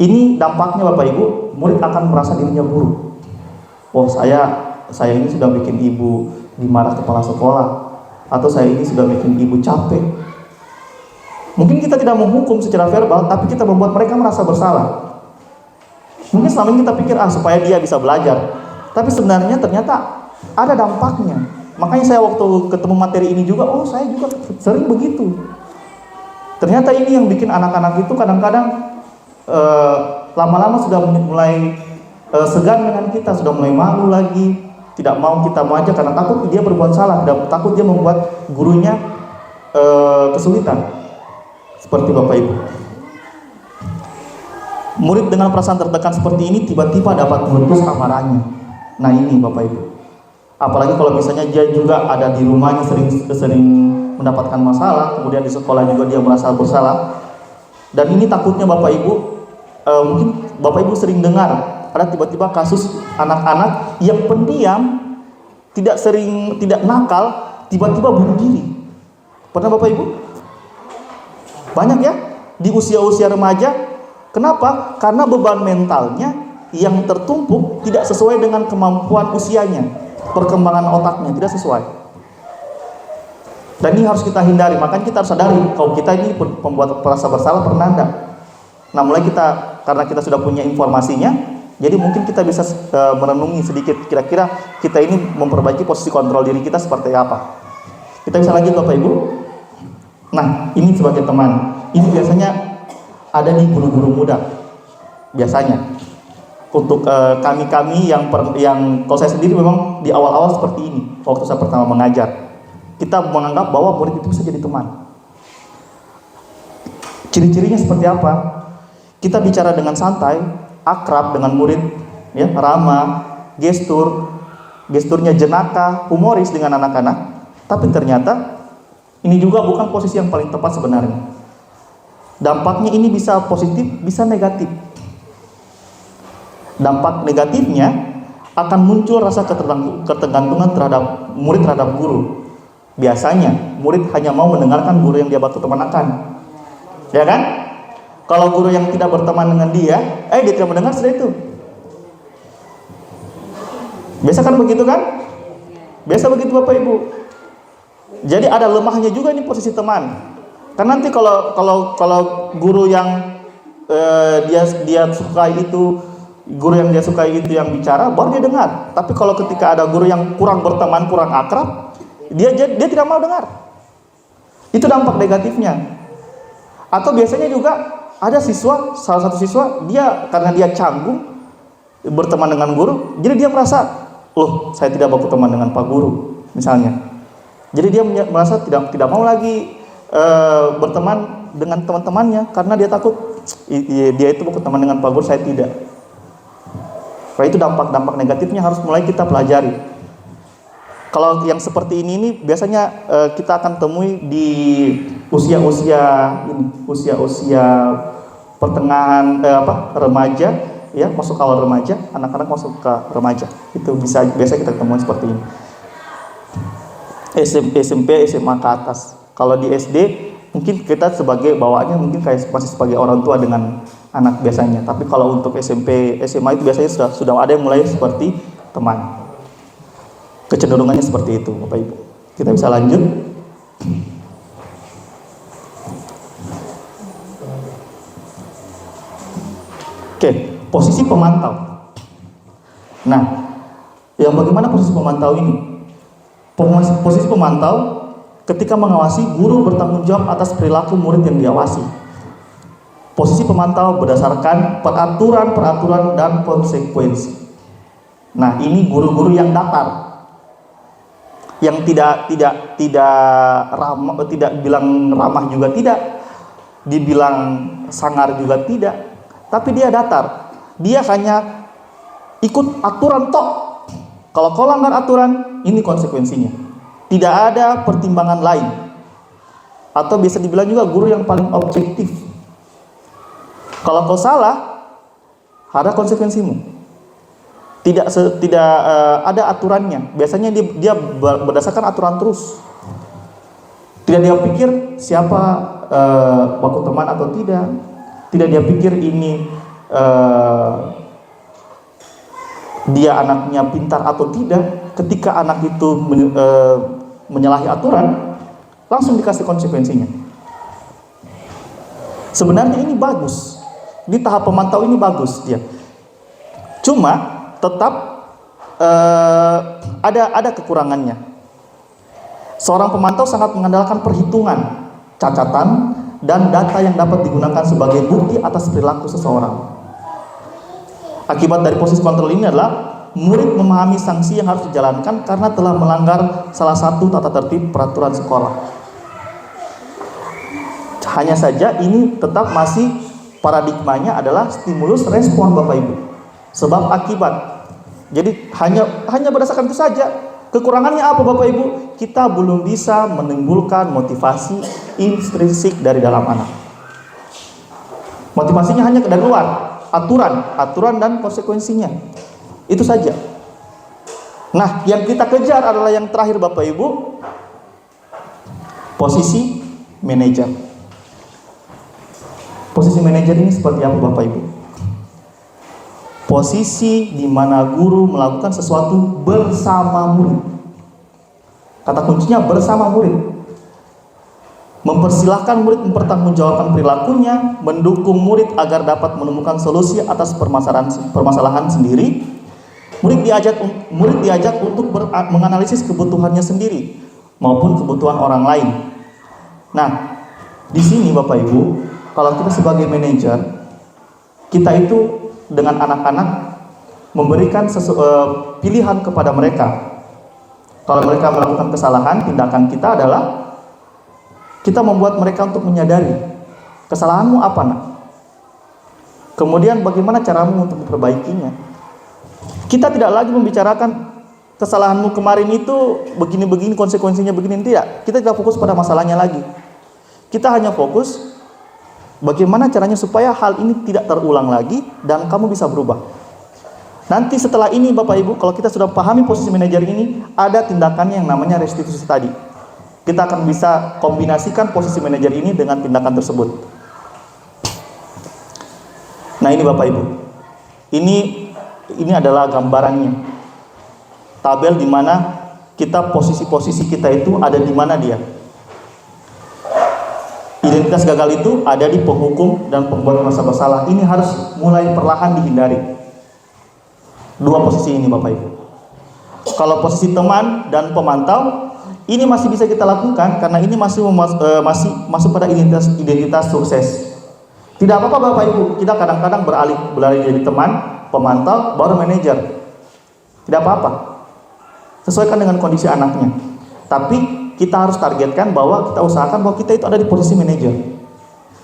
Ini dampaknya Bapak Ibu, murid akan merasa dirinya buruk. Oh, saya ini sudah bikin ibu dimarah kepala sekolah, atau saya ini sudah bikin ibu capek. Mungkin kita tidak menghukum secara verbal, tapi kita membuat mereka merasa bersalah. Mungkin selama ini kita pikir supaya dia bisa belajar, tapi sebenarnya ternyata ada dampaknya. Makanya saya waktu ketemu materi ini juga, saya juga sering begitu. Ternyata ini yang bikin anak-anak itu kadang-kadang lama-lama sudah mulai segan dengan kita, sudah mulai malu lagi, tidak mau kita mengajak karena takut dia berbuat salah, takut dia membuat gurunya kesulitan. Seperti Bapak Ibu. Murid dengan perasaan tertekan seperti ini tiba-tiba dapat meletus amarahnya. Nah, ini Bapak Ibu. Apalagi kalau misalnya dia juga ada di rumahnya sering mendapatkan masalah, kemudian di sekolah juga dia merasa bersalah. Dan ini takutnya Bapak Ibu, mungkin Bapak Ibu sering dengar ada tiba-tiba kasus anak-anak yang pendiam, tidak nakal, tiba-tiba bunuh diri. Pernah Bapak Ibu? Banyak ya di usia-usia remaja. Kenapa? Karena beban mentalnya yang tertumpuk tidak sesuai dengan kemampuan usianya, perkembangan otaknya tidak sesuai. Dan ini harus kita hindari. Makanya kita harus sadari kalau kita ini pembuat merasa bersalah pernah enggak. Nah, karena kita sudah punya informasinya, jadi mungkin kita bisa merenungi sedikit kira-kira kita ini memperbaiki posisi kontrol diri kita seperti apa. Kita bisa lanjut Bapak Ibu. Nah, ini sebagai teman. Ini biasanya ada di guru-guru muda. Biasanya untuk kami yang kalau saya sendiri memang di awal-awal seperti ini. Waktu saya pertama mengajar, kita menganggap bahwa murid itu bisa jadi teman. Ciri-cirinya seperti apa? Kita bicara dengan santai, akrab dengan murid, ya, ramah, gesturnya jenaka, humoris dengan anak-anak. Tapi ternyata ini juga bukan posisi yang paling tepat sebenarnya. Dampaknya ini bisa positif, bisa negatif. Dampak negatifnya akan muncul rasa ketergantungan terhadap murid terhadap guru. Biasanya murid hanya mau mendengarkan guru yang dia baku temanakan, ya kan? Kalau guru yang tidak berteman dengan dia tidak mendengar, sudah itu. Biasa kan begitu kan? Biasa begitu Bapak Ibu. Jadi ada lemahnya juga ini posisi teman. Karena nanti kalau guru yang dia sukai itu, guru yang dia sukai itu yang bicara, baru dia dengar. Tapi kalau ketika ada guru yang kurang berteman, kurang akrab, dia tidak mau dengar. Itu dampak negatifnya. Atau biasanya juga ada salah satu siswa, karena dia canggung berteman dengan guru, jadi dia merasa, loh, saya tidak baku teman dengan Pak Guru, misalnya. Jadi dia merasa tidak mau lagi berteman dengan teman-temannya, karena dia takut dia itu baku teman dengan Pak Guru, saya tidak. Nah, itu dampak negatifnya harus mulai kita pelajari. Kalau yang seperti ini biasanya kita akan temui di usia-usia pertengahan remaja, ya, masuk awal remaja, anak-anak masuk ke remaja. Itu biasa kita temui seperti ini. SMP, SMA ke atas. Kalau di SD mungkin kita sebagai bawaannya mungkin kayak masih sebagai orang tua dengan anak biasanya. Tapi kalau untuk SMP, SMA itu biasanya sudah ada yang mulai seperti teman. Kecenderungannya seperti itu, Bapak Ibu. Kita bisa lanjut. Oke, posisi pemantau. Nah, yang bagaimana posisi pemantau ini? Posisi pemantau ketika mengawasi, guru bertanggung jawab atas perilaku murid yang diawasi. Posisi pemantau berdasarkan peraturan dan konsekuensi. Nah, ini guru-guru yang datar, yang tidak ramah, tidak bilang ramah juga tidak, dibilang sangar juga tidak, tapi dia datar. Dia hanya ikut aturan tok. Kalau kau langgar aturan, ini konsekuensinya. Tidak ada pertimbangan lain. Atau bisa dibilang juga guru yang paling objektif. Kalau kau salah, ada konsekuensimu. Tidak ada aturannya. Biasanya dia berdasarkan aturan terus. Tidak dia pikir siapa baku teman atau tidak. Tidak dia pikir ini dia anaknya pintar atau tidak. Ketika anak itu menyalahi aturan, langsung dikasih konsekuensinya. Sebenarnya ini bagus. Di tahap pemantau ini bagus dia. Cuma tetap ada kekurangannya. Seorang pemantau sangat mengandalkan perhitungan, catatan, dan data yang dapat digunakan sebagai bukti atas perilaku seseorang. Akibat dari posisi kontrol ini adalah murid memahami sanksi yang harus dijalankan karena telah melanggar salah satu tata tertib peraturan sekolah. Hanya saja ini tetap masih paradigmanya adalah stimulus respon, Bapak Ibu. Sebab akibat. Jadi hanya berdasarkan itu saja. Kekurangannya apa, Bapak Ibu? Kita belum bisa menimbulkan motivasi intrinsik dari dalam anak. Motivasinya hanya dari luar, aturan dan konsekuensinya. Itu saja. Nah, yang kita kejar adalah yang terakhir, Bapak Ibu, posisi manajer. Posisi manajer ini seperti apa, Bapak Ibu? Posisi di mana guru melakukan sesuatu bersama murid. Kata kuncinya bersama murid. Mempersilahkan murid mempertanggungjawabkan perilakunya, mendukung murid agar dapat menemukan solusi atas permasalahan sendiri. Murid diajak untuk menganalisis kebutuhannya sendiri maupun kebutuhan orang lain. Nah, di sini Bapak Ibu, kalau kita sebagai manajer, kita itu dengan anak-anak memberikan pilihan kepada mereka. Kalau mereka melakukan kesalahan, tindakan kita adalah kita membuat mereka untuk menyadari kesalahanmu apa, nak? Kemudian bagaimana caramu untuk memperbaikinya. Kita tidak lagi membicarakan kesalahanmu kemarin itu begini-begini, konsekuensinya begini, tidak. Kita tidak fokus pada masalahnya lagi. Kita hanya fokus Bagaimana caranya supaya hal ini tidak terulang lagi dan kamu bisa berubah. Nanti setelah ini Bapak Ibu, kalau kita sudah pahami posisi manajer ini, ada tindakannya yang namanya restitusi tadi. Kita akan bisa kombinasikan posisi manajer ini dengan tindakan tersebut. Nah ini Bapak Ibu, ini adalah gambarannya. Tabel di mana kita posisi-posisi kita itu ada di mana dia. Identitas gagal itu ada di penghukum dan pembuat merasa bersalah. Ini harus mulai perlahan dihindari. Dua posisi ini Bapak Ibu. Kalau posisi teman dan pemantau, ini masih bisa kita lakukan karena ini masih masuk pada identitas sukses. Tidak apa-apa Bapak Ibu, kita kadang-kadang beralih jadi teman, pemantau, baru manajer. Tidak apa-apa. Sesuaikan dengan kondisi anaknya. Tapi kita harus targetkan bahwa kita usahakan bahwa kita itu ada di posisi manajer.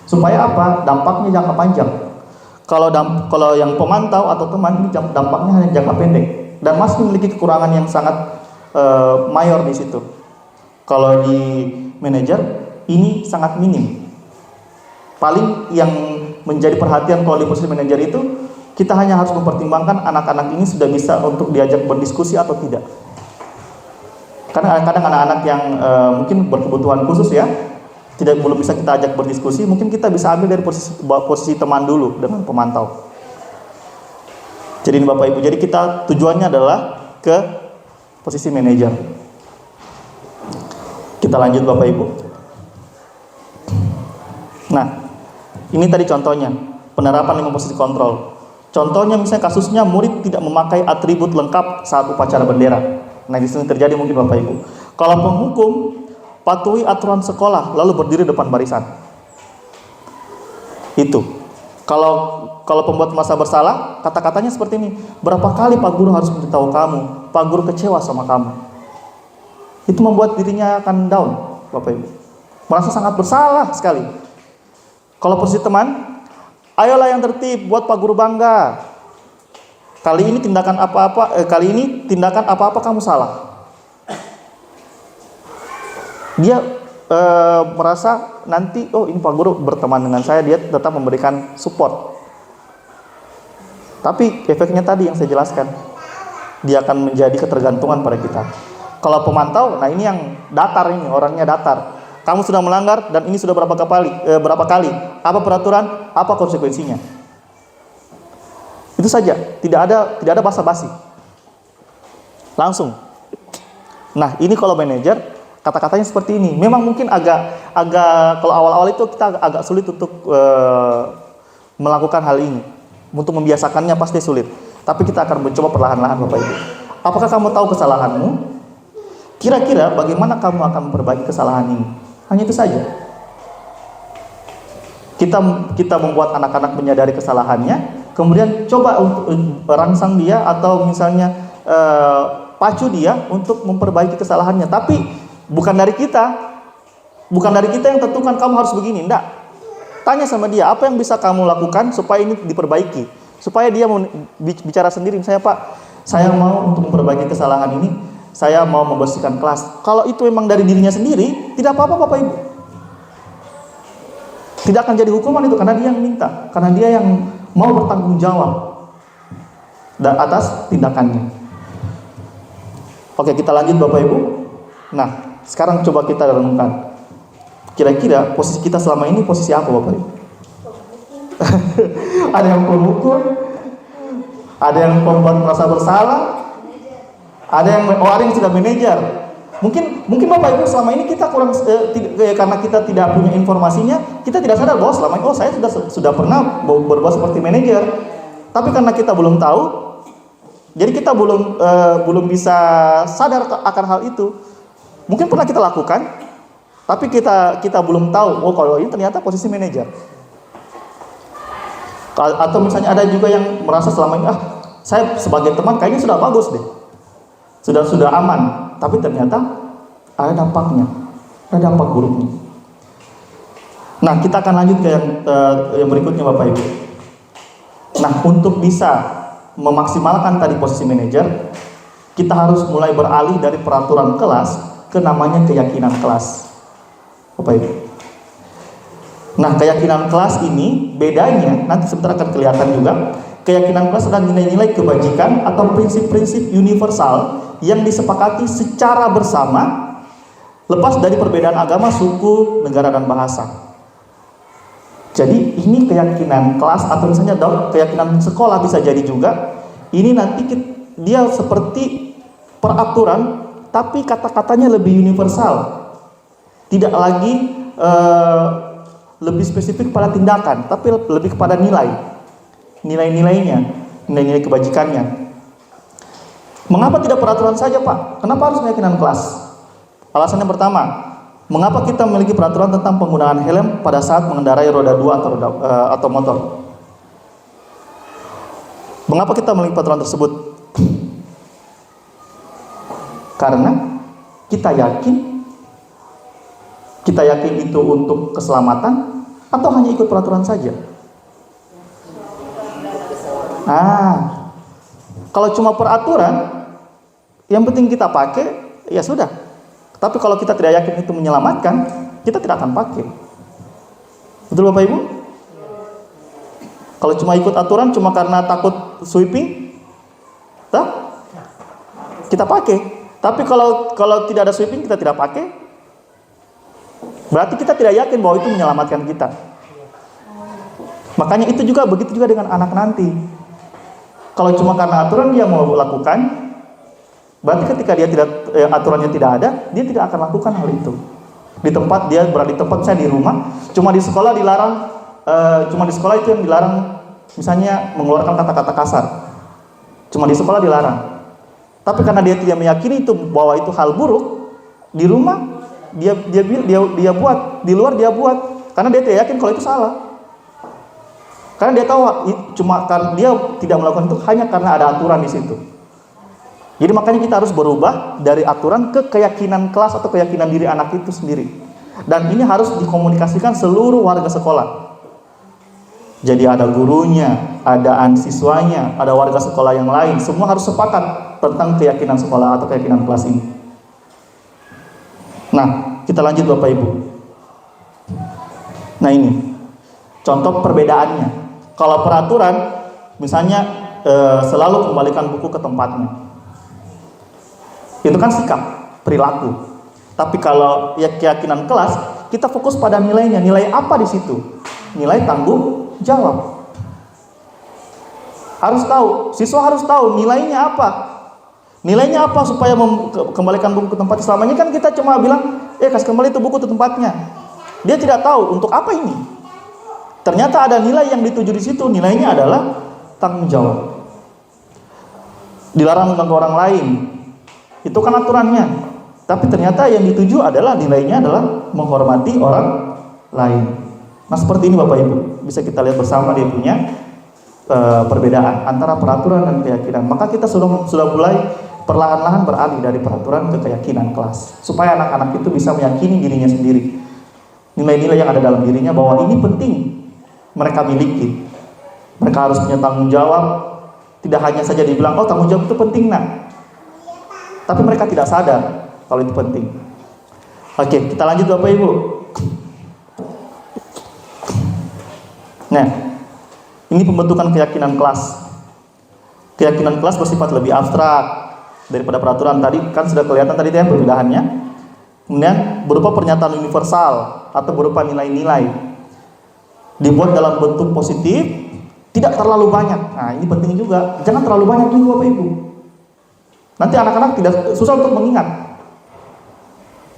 Supaya apa? Dampaknya jangka panjang. Kalau yang pemantau atau teman ini dampaknya hanya jangka pendek dan masih memiliki kekurangan yang sangat mayor di situ. Kalau di manajer ini sangat minim. Paling yang menjadi perhatian kalau di posisi manajer itu, kita hanya harus mempertimbangkan anak-anak ini sudah bisa untuk diajak berdiskusi atau tidak. Karena kadang-kadang anak-anak yang mungkin berkebutuhan khusus ya, belum bisa kita ajak berdiskusi, mungkin kita bisa ambil dari posisi teman dulu dengan pemantau. Jadi ini Bapak Ibu, jadi kita tujuannya adalah ke posisi manajer. Kita lanjut Bapak Ibu. Nah, ini tadi contohnya, penerapan 5 posisi kontrol. Contohnya misalnya kasusnya murid tidak memakai atribut lengkap saat upacara bendera. Nah, di sini terjadi mungkin Bapak Ibu. Kalau penghukum, patuhi aturan sekolah lalu berdiri depan barisan. Itu. Kalau pembuat merasa bersalah, kata-katanya seperti ini. Berapa kali Pak Guru harus memberitahu kamu? Pak Guru kecewa sama kamu. Itu membuat dirinya akan down, Bapak Ibu. Merasa sangat bersalah sekali. Kalau posisi teman, ayolah yang tertib, buat Pak Guru bangga. Kali ini tindakan apa-apa kamu salah. Dia merasa nanti, oh ini Pak Guru berteman dengan saya, dia tetap memberikan support. Tapi efeknya tadi yang saya jelaskan, dia akan menjadi ketergantungan pada kita. Kalau pemantau, nah ini yang datar, ini orangnya datar. Kamu sudah melanggar dan ini sudah berapa kali? Apa peraturan? Apa konsekuensinya? Itu saja, tidak ada basa-basi. Langsung. Nah, ini kalau manajer kata-katanya seperti ini. Memang mungkin agak kalau awal-awal itu kita agak sulit untuk melakukan hal ini. Untuk membiasakannya pasti sulit. Tapi kita akan mencoba perlahan-lahan Bapak Ibu. Apakah kamu tahu kesalahanmu? Kira-kira bagaimana kamu akan memperbaiki kesalahan ini? Hanya itu saja. Kita membuat anak-anak menyadari kesalahannya, kemudian coba untuk rangsang dia atau misalnya pacu dia untuk memperbaiki kesalahannya. Tapi bukan dari kita yang tentukan kamu harus begini, enggak. Tanya sama dia, apa yang bisa kamu lakukan supaya ini diperbaiki, supaya dia mau bicara sendiri. Misalnya, Pak, saya mau untuk memperbaiki kesalahan ini, saya mau membersihkan kelas. Kalau itu memang dari dirinya sendiri, tidak apa-apa Bapak Ibu. Tidak akan jadi hukuman itu, karena dia yang minta, karena dia yang mau bertanggung jawab atas tindakannya. Oke, kita lanjut Bapak Ibu. Nah, sekarang coba kita renungkan. Kira-kira posisi kita selama ini posisi apa Bapak Ibu? Ada yang pemukul, ada yang pembuat merasa bersalah, ada yang sudah manajer. Mungkin Bapak Ibu selama ini kita kurang karena kita tidak punya informasinya, kita tidak sadar bahwa selama ini saya sudah pernah berbuat seperti manajer. Tapi karena kita belum tahu, jadi kita belum bisa sadar akan hal itu. Mungkin pernah kita lakukan, tapi kita belum tahu. Oh, kalau ini ternyata posisi manajer. Atau misalnya ada juga yang merasa selama ini, saya sebagai teman kayaknya sudah bagus deh, sudah aman. Tapi ternyata ada dampaknya, ada dampak buruknya. Nah, kita akan lanjut ke yang berikutnya Bapak Ibu. Nah, untuk bisa memaksimalkan tadi posisi manajer, kita harus mulai beralih dari peraturan kelas ke namanya keyakinan kelas. Bapak Ibu. Nah, keyakinan kelas ini bedanya nanti sebentar akan kelihatan juga. Keyakinan kelas adalah nilai-nilai kebajikan atau prinsip-prinsip universal yang disepakati secara bersama lepas dari perbedaan agama, suku, negara, dan bahasa. Jadi ini keyakinan kelas atau misalnya keyakinan sekolah bisa jadi juga. Ini nanti dia seperti peraturan, tapi kata-katanya lebih universal. Tidak lagi lebih spesifik pada tindakan, tapi lebih kepada nilai-nilainya, nilai-nilai kebajikannya. Mengapa tidak peraturan saja, Pak? Kenapa harus keyakinan kelas? Alasan yang pertama, mengapa kita memiliki peraturan tentang penggunaan helm pada saat mengendarai roda 2 atau motor? Mengapa kita memiliki peraturan tersebut? Karena kita yakin itu untuk keselamatan atau hanya ikut peraturan saja? Kalau cuma peraturan, yang penting kita pakai, ya sudah. Tapi kalau kita tidak yakin itu menyelamatkan, kita tidak akan pakai. Betul Bapak Ibu? Kalau cuma ikut aturan cuma karena takut sweeping, kita pakai. Tapi kalau tidak ada sweeping kita tidak pakai, berarti kita tidak yakin bahwa itu menyelamatkan kita. Makanya itu juga begitu juga dengan anak nanti. Kalau cuma karena aturan dia mau lakukan, berarti ketika dia aturannya tidak ada, dia tidak akan lakukan hal itu. Di tempat dia berada di tempat saya di rumah, cuma di sekolah dilarang, cuma di sekolah itu yang dilarang, misalnya mengeluarkan kata-kata kasar. Cuma di sekolah dilarang. Tapi karena dia tidak meyakini itu bahwa itu hal buruk, di rumah dia buat, di luar dia buat, karena dia tidak yakin kalau itu salah. Karena dia tahu cuma karena dia tidak melakukan itu hanya karena ada aturan di situ. Jadi makanya kita harus berubah dari aturan ke keyakinan kelas atau keyakinan diri anak itu sendiri. Dan ini harus dikomunikasikan seluruh warga sekolah. Jadi ada gurunya, ada siswanya, ada warga sekolah yang lain, semua harus sepakat tentang keyakinan sekolah atau keyakinan kelas ini. Nah, kita lanjut Bapak Ibu. Nah ini, contoh perbedaannya. Kalau peraturan, misalnya selalu kembalikan buku ke tempatnya. Itu kan sikap, perilaku. Tapi kalau keyakinan kelas, kita fokus pada nilainya. Nilai apa di situ? Nilai tanggung jawab. Harus tahu, siswa harus tahu nilainya apa. Nilainya apa supaya kembalikan buku ke tempatnya. Selama ini kan kita cuma bilang, kasih kembali itu buku ke tempatnya. Dia tidak tahu untuk apa ini. Ternyata ada nilai yang dituju di situ. Nilainya adalah tanggung jawab. Dilarang mengganggu orang lain. Itu kan aturannya. Tapi ternyata yang dituju adalah nilainya adalah menghormati orang lain. Nah seperti ini Bapak Ibu, bisa kita lihat bersama dia punya perbedaan antara peraturan dan keyakinan. Maka kita sudah mulai perlahan-lahan beralih dari peraturan ke keyakinan kelas, supaya anak-anak itu bisa meyakini dirinya sendiri. Nilai-nilai yang ada dalam dirinya bahwa ini penting mereka miliki. Mereka harus punya tanggung jawab. Tidak hanya saja dibilang, oh tanggung jawab itu penting nak. Tapi mereka tidak sadar kalau itu penting. Oke, kita lanjut Bapak Ibu. Nah, ini pembentukan keyakinan kelas. Keyakinan kelas bersifat lebih abstrak daripada peraturan. Tadi kan sudah kelihatan tadi ya perbedaannya. Kemudian berupa pernyataan universal atau berupa nilai-nilai. Dibuat dalam bentuk positif, tidak terlalu banyak. Nah, ini penting juga. Jangan terlalu banyak juga Bapak Ibu. Nanti anak-anak tidak susah untuk mengingat.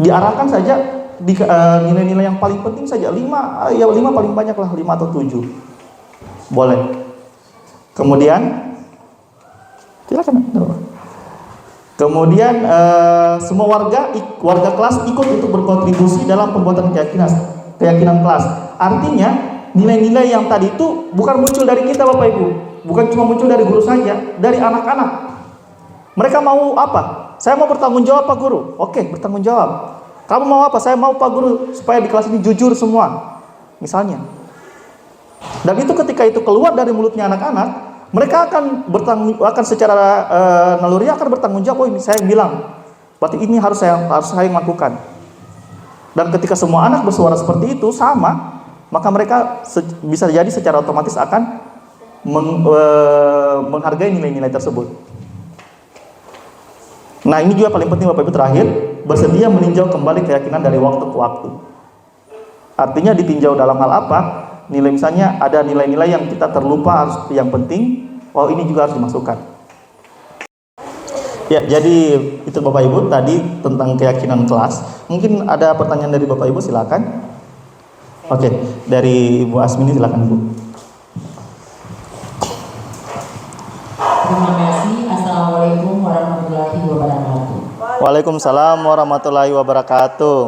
Diarahkan saja di nilai-nilai yang paling penting saja. 5 paling banyak lah, 5 atau 7. Boleh. Kemudian silakan. Kemudian semua warga kelas ikut untuk berkontribusi dalam pembuatan keyakinan kelas. Artinya nilai-nilai yang tadi itu bukan muncul dari kita Bapak Ibu, bukan cuma muncul dari guru saja, dari anak-anak. Mereka mau apa? Saya mau bertanggung jawab Pak Guru. Oke, bertanggung jawab. Kamu mau apa? Saya mau Pak Guru supaya di kelas ini jujur semua. Misalnya. Dan itu ketika itu keluar dari mulutnya anak-anak, mereka akan secara naluri akan bertanggung jawab. Oh ini saya bilang, berarti ini harus saya lakukan. Dan ketika semua anak bersuara seperti itu sama, maka mereka bisa jadi secara otomatis akan menghargai nilai-nilai tersebut. Nah, ini juga paling penting Bapak Ibu terakhir, bersedia meninjau kembali keyakinan dari waktu ke waktu. Artinya ditinjau dalam hal apa? Nilai, misalnya ada nilai-nilai yang kita terlupa harus yang penting, ini juga harus dimasukkan. Ya, jadi itu Bapak Ibu tadi tentang keyakinan kelas. Mungkin ada pertanyaan dari Bapak Ibu, silakan. Oke, dari Ibu Asmini silakan Bu. Terima kasih. Assalamualaikum warahmatullahi wabarakatuh. Waalaikumsalam warahmatullahi wabarakatuh.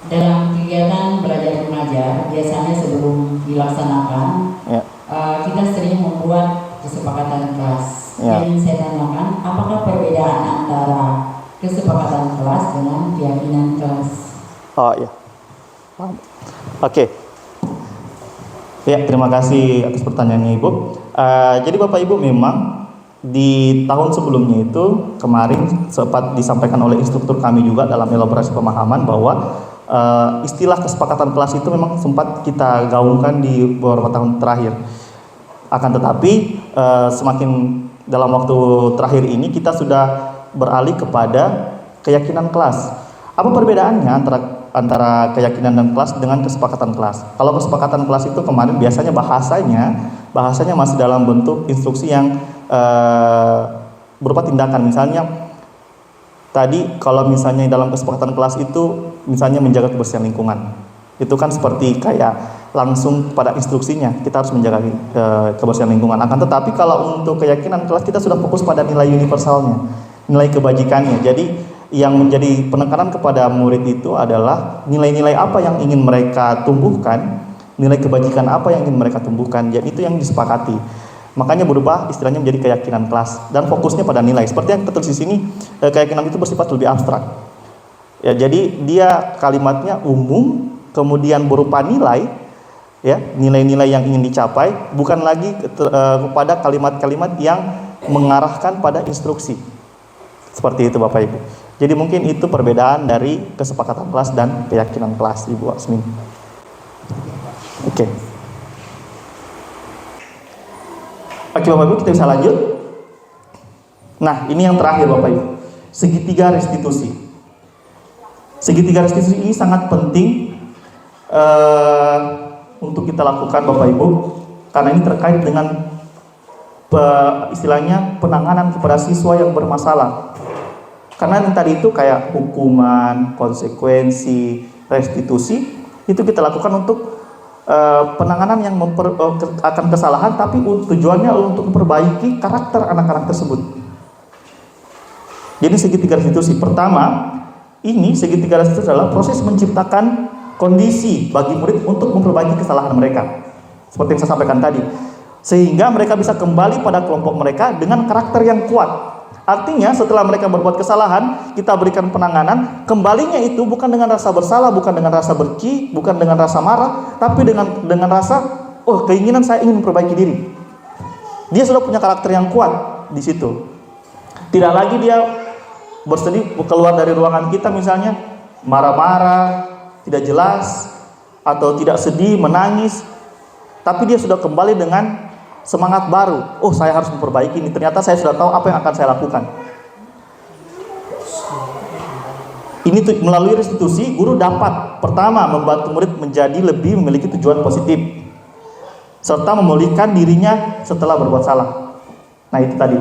Dalam kegiatan belajar mengajar, biasanya sebelum dilaksanakan, kita sering membuat kesepakatan kelas. Yang ingin saya tanyakan, apakah perbedaan antara kesepakatan kelas dengan keyakinan kelas? Oh iya. Oke. Ya, terima kasih atas pertanyaannya Ibu. Jadi Bapak Ibu, memang di tahun sebelumnya itu kemarin sempat disampaikan oleh instruktur kami juga dalam elaborasi pemahaman bahwa istilah kesepakatan kelas itu memang sempat kita gaungkan di beberapa tahun terakhir. Akan tetapi semakin dalam waktu terakhir ini kita sudah beralih kepada keyakinan kelas. Apa perbedaannya antara keyakinan dan kelas dengan kesepakatan kelas? Kalau kesepakatan kelas itu kemarin biasanya bahasanya masih dalam bentuk instruksi yang berupa tindakan. Misalnya tadi kalau misalnya dalam kesepakatan kelas itu misalnya menjaga kebersihan lingkungan, itu kan seperti kayak langsung pada instruksinya kita harus menjaga kebersihan lingkungan. Akan tetapi kalau untuk keyakinan kelas kita sudah fokus pada nilai universalnya, nilai kebajikannya. Jadi yang menjadi penekanan kepada murid itu adalah nilai-nilai apa yang ingin mereka tumbuhkan, nilai kebajikan apa yang ingin mereka tumbuhkan. Jadi itu yang disepakati. Makanya berubah istilahnya menjadi keyakinan kelas dan fokusnya pada nilai. Seperti yang tertulis di sini, keyakinan itu bersifat lebih abstrak. Ya, jadi dia kalimatnya umum, kemudian berupa nilai, ya, nilai-nilai yang ingin dicapai, bukan lagi kepada kalimat-kalimat yang mengarahkan pada instruksi. Seperti itu Bapak Ibu. Jadi mungkin itu perbedaan dari kesepakatan kelas dan keyakinan kelas, Ibu Asmin. Oke, Bapak Ibu, kita bisa lanjut. Nah, ini yang terakhir Bapak Ibu, segitiga restitusi. Segitiga restitusi ini sangat penting untuk kita lakukan Bapak Ibu, karena ini terkait dengan istilahnya penanganan kepada siswa yang bermasalah. Karena yang tadi itu kayak hukuman, konsekuensi, restitusi, itu kita lakukan untuk penanganan yang akan kesalahan, tapi tujuannya untuk memperbaiki karakter anak-anak tersebut. Jadi segitiga restitusi. Pertama, ini segitiga restitusi adalah proses menciptakan kondisi bagi murid untuk memperbaiki kesalahan mereka. Seperti yang saya sampaikan tadi. Sehingga mereka bisa kembali pada kelompok mereka dengan karakter yang kuat. Artinya setelah mereka berbuat kesalahan, kita berikan penanganan, kembalinya itu bukan dengan rasa bersalah, bukan dengan rasa benci, bukan dengan rasa marah, tapi dengan rasa, keinginan saya ingin memperbaiki diri. Dia sudah punya karakter yang kuat di situ. Tidak lagi dia bersedih keluar dari ruangan kita misalnya marah-marah, tidak jelas, atau tidak sedih, menangis, tapi dia sudah kembali dengan semangat baru. Saya harus memperbaiki ini. Ternyata saya sudah tahu apa yang akan saya lakukan. Ini melalui restitusi, guru dapat pertama membantu murid menjadi lebih memiliki tujuan positif, serta memulihkan dirinya setelah berbuat salah. Nah itu tadi,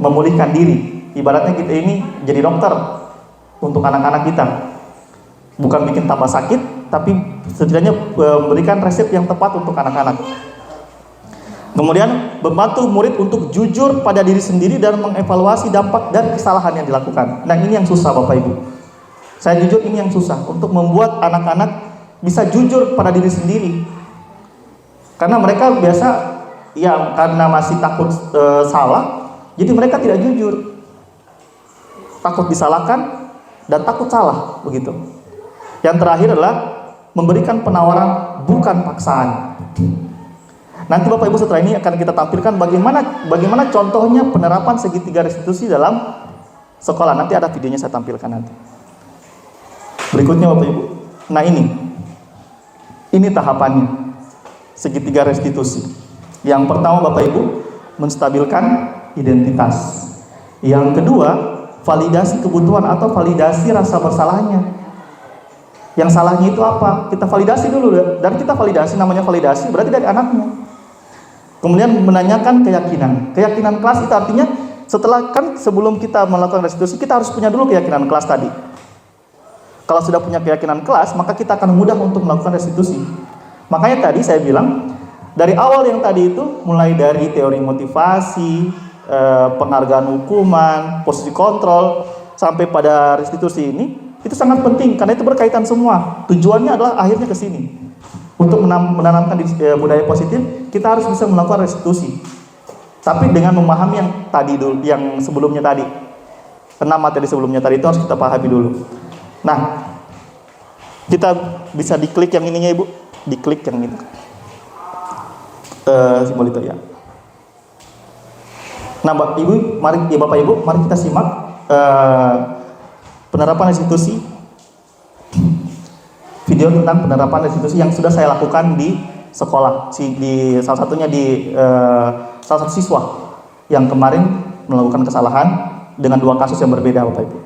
memulihkan diri. Ibaratnya kita ini jadi dokter untuk anak-anak kita, bukan bikin tambah sakit, tapi setidaknya memberikan resep yang tepat untuk anak-anak. Kemudian membantu murid untuk jujur pada diri sendiri dan mengevaluasi dampak dan kesalahan yang dilakukan. Nah ini yang susah Bapak Ibu. Saya jujur ini yang susah, untuk membuat anak-anak bisa jujur pada diri sendiri. Karena mereka biasa, karena masih takut salah, jadi mereka tidak jujur. Takut disalahkan dan takut salah, begitu. Yang terakhir adalah memberikan penawaran bukan paksaan. Nanti Bapak Ibu setelah ini akan kita tampilkan bagaimana contohnya penerapan segitiga restitusi dalam sekolah. Nanti ada videonya saya tampilkan nanti. Berikutnya Bapak Ibu. Nah ini. Ini tahapannya, segitiga restitusi. Yang pertama Bapak Ibu, menstabilkan identitas. Yang kedua, validasi kebutuhan atau validasi rasa bersalahnya. Yang salahnya itu apa? Kita validasi dulu. Dan kita validasi, namanya validasi berarti dari anaknya. Kemudian menanyakan keyakinan. Keyakinan kelas itu artinya setelah, kan sebelum kita melakukan restitusi kita harus punya dulu keyakinan kelas tadi. Kalau sudah punya keyakinan kelas, maka kita akan mudah untuk melakukan restitusi. Makanya tadi saya bilang, dari awal yang tadi itu, mulai dari teori motivasi, penghargaan hukuman, posisi kontrol, sampai pada restitusi ini, itu sangat penting, karena itu berkaitan semua. Tujuannya adalah akhirnya ke sini. Untuk menanamkan budaya positif, kita harus bisa melakukan restitusi. Tapi dengan memahami yang tadi dulu, yang sebelumnya tadi. 6 materi sebelumnya tadi itu harus kita pahami dulu. Nah, kita bisa diklik yang ininya Ibu, diklik yang ini, simbol itu ya. Nah, Bapak Ibu, mari kita simak penerapan restitusi, video tentang penerapan restitusi yang sudah saya lakukan di sekolah, di salah satunya di salah satu siswa yang kemarin melakukan kesalahan dengan 2 kasus yang berbeda, Bapak Ibu.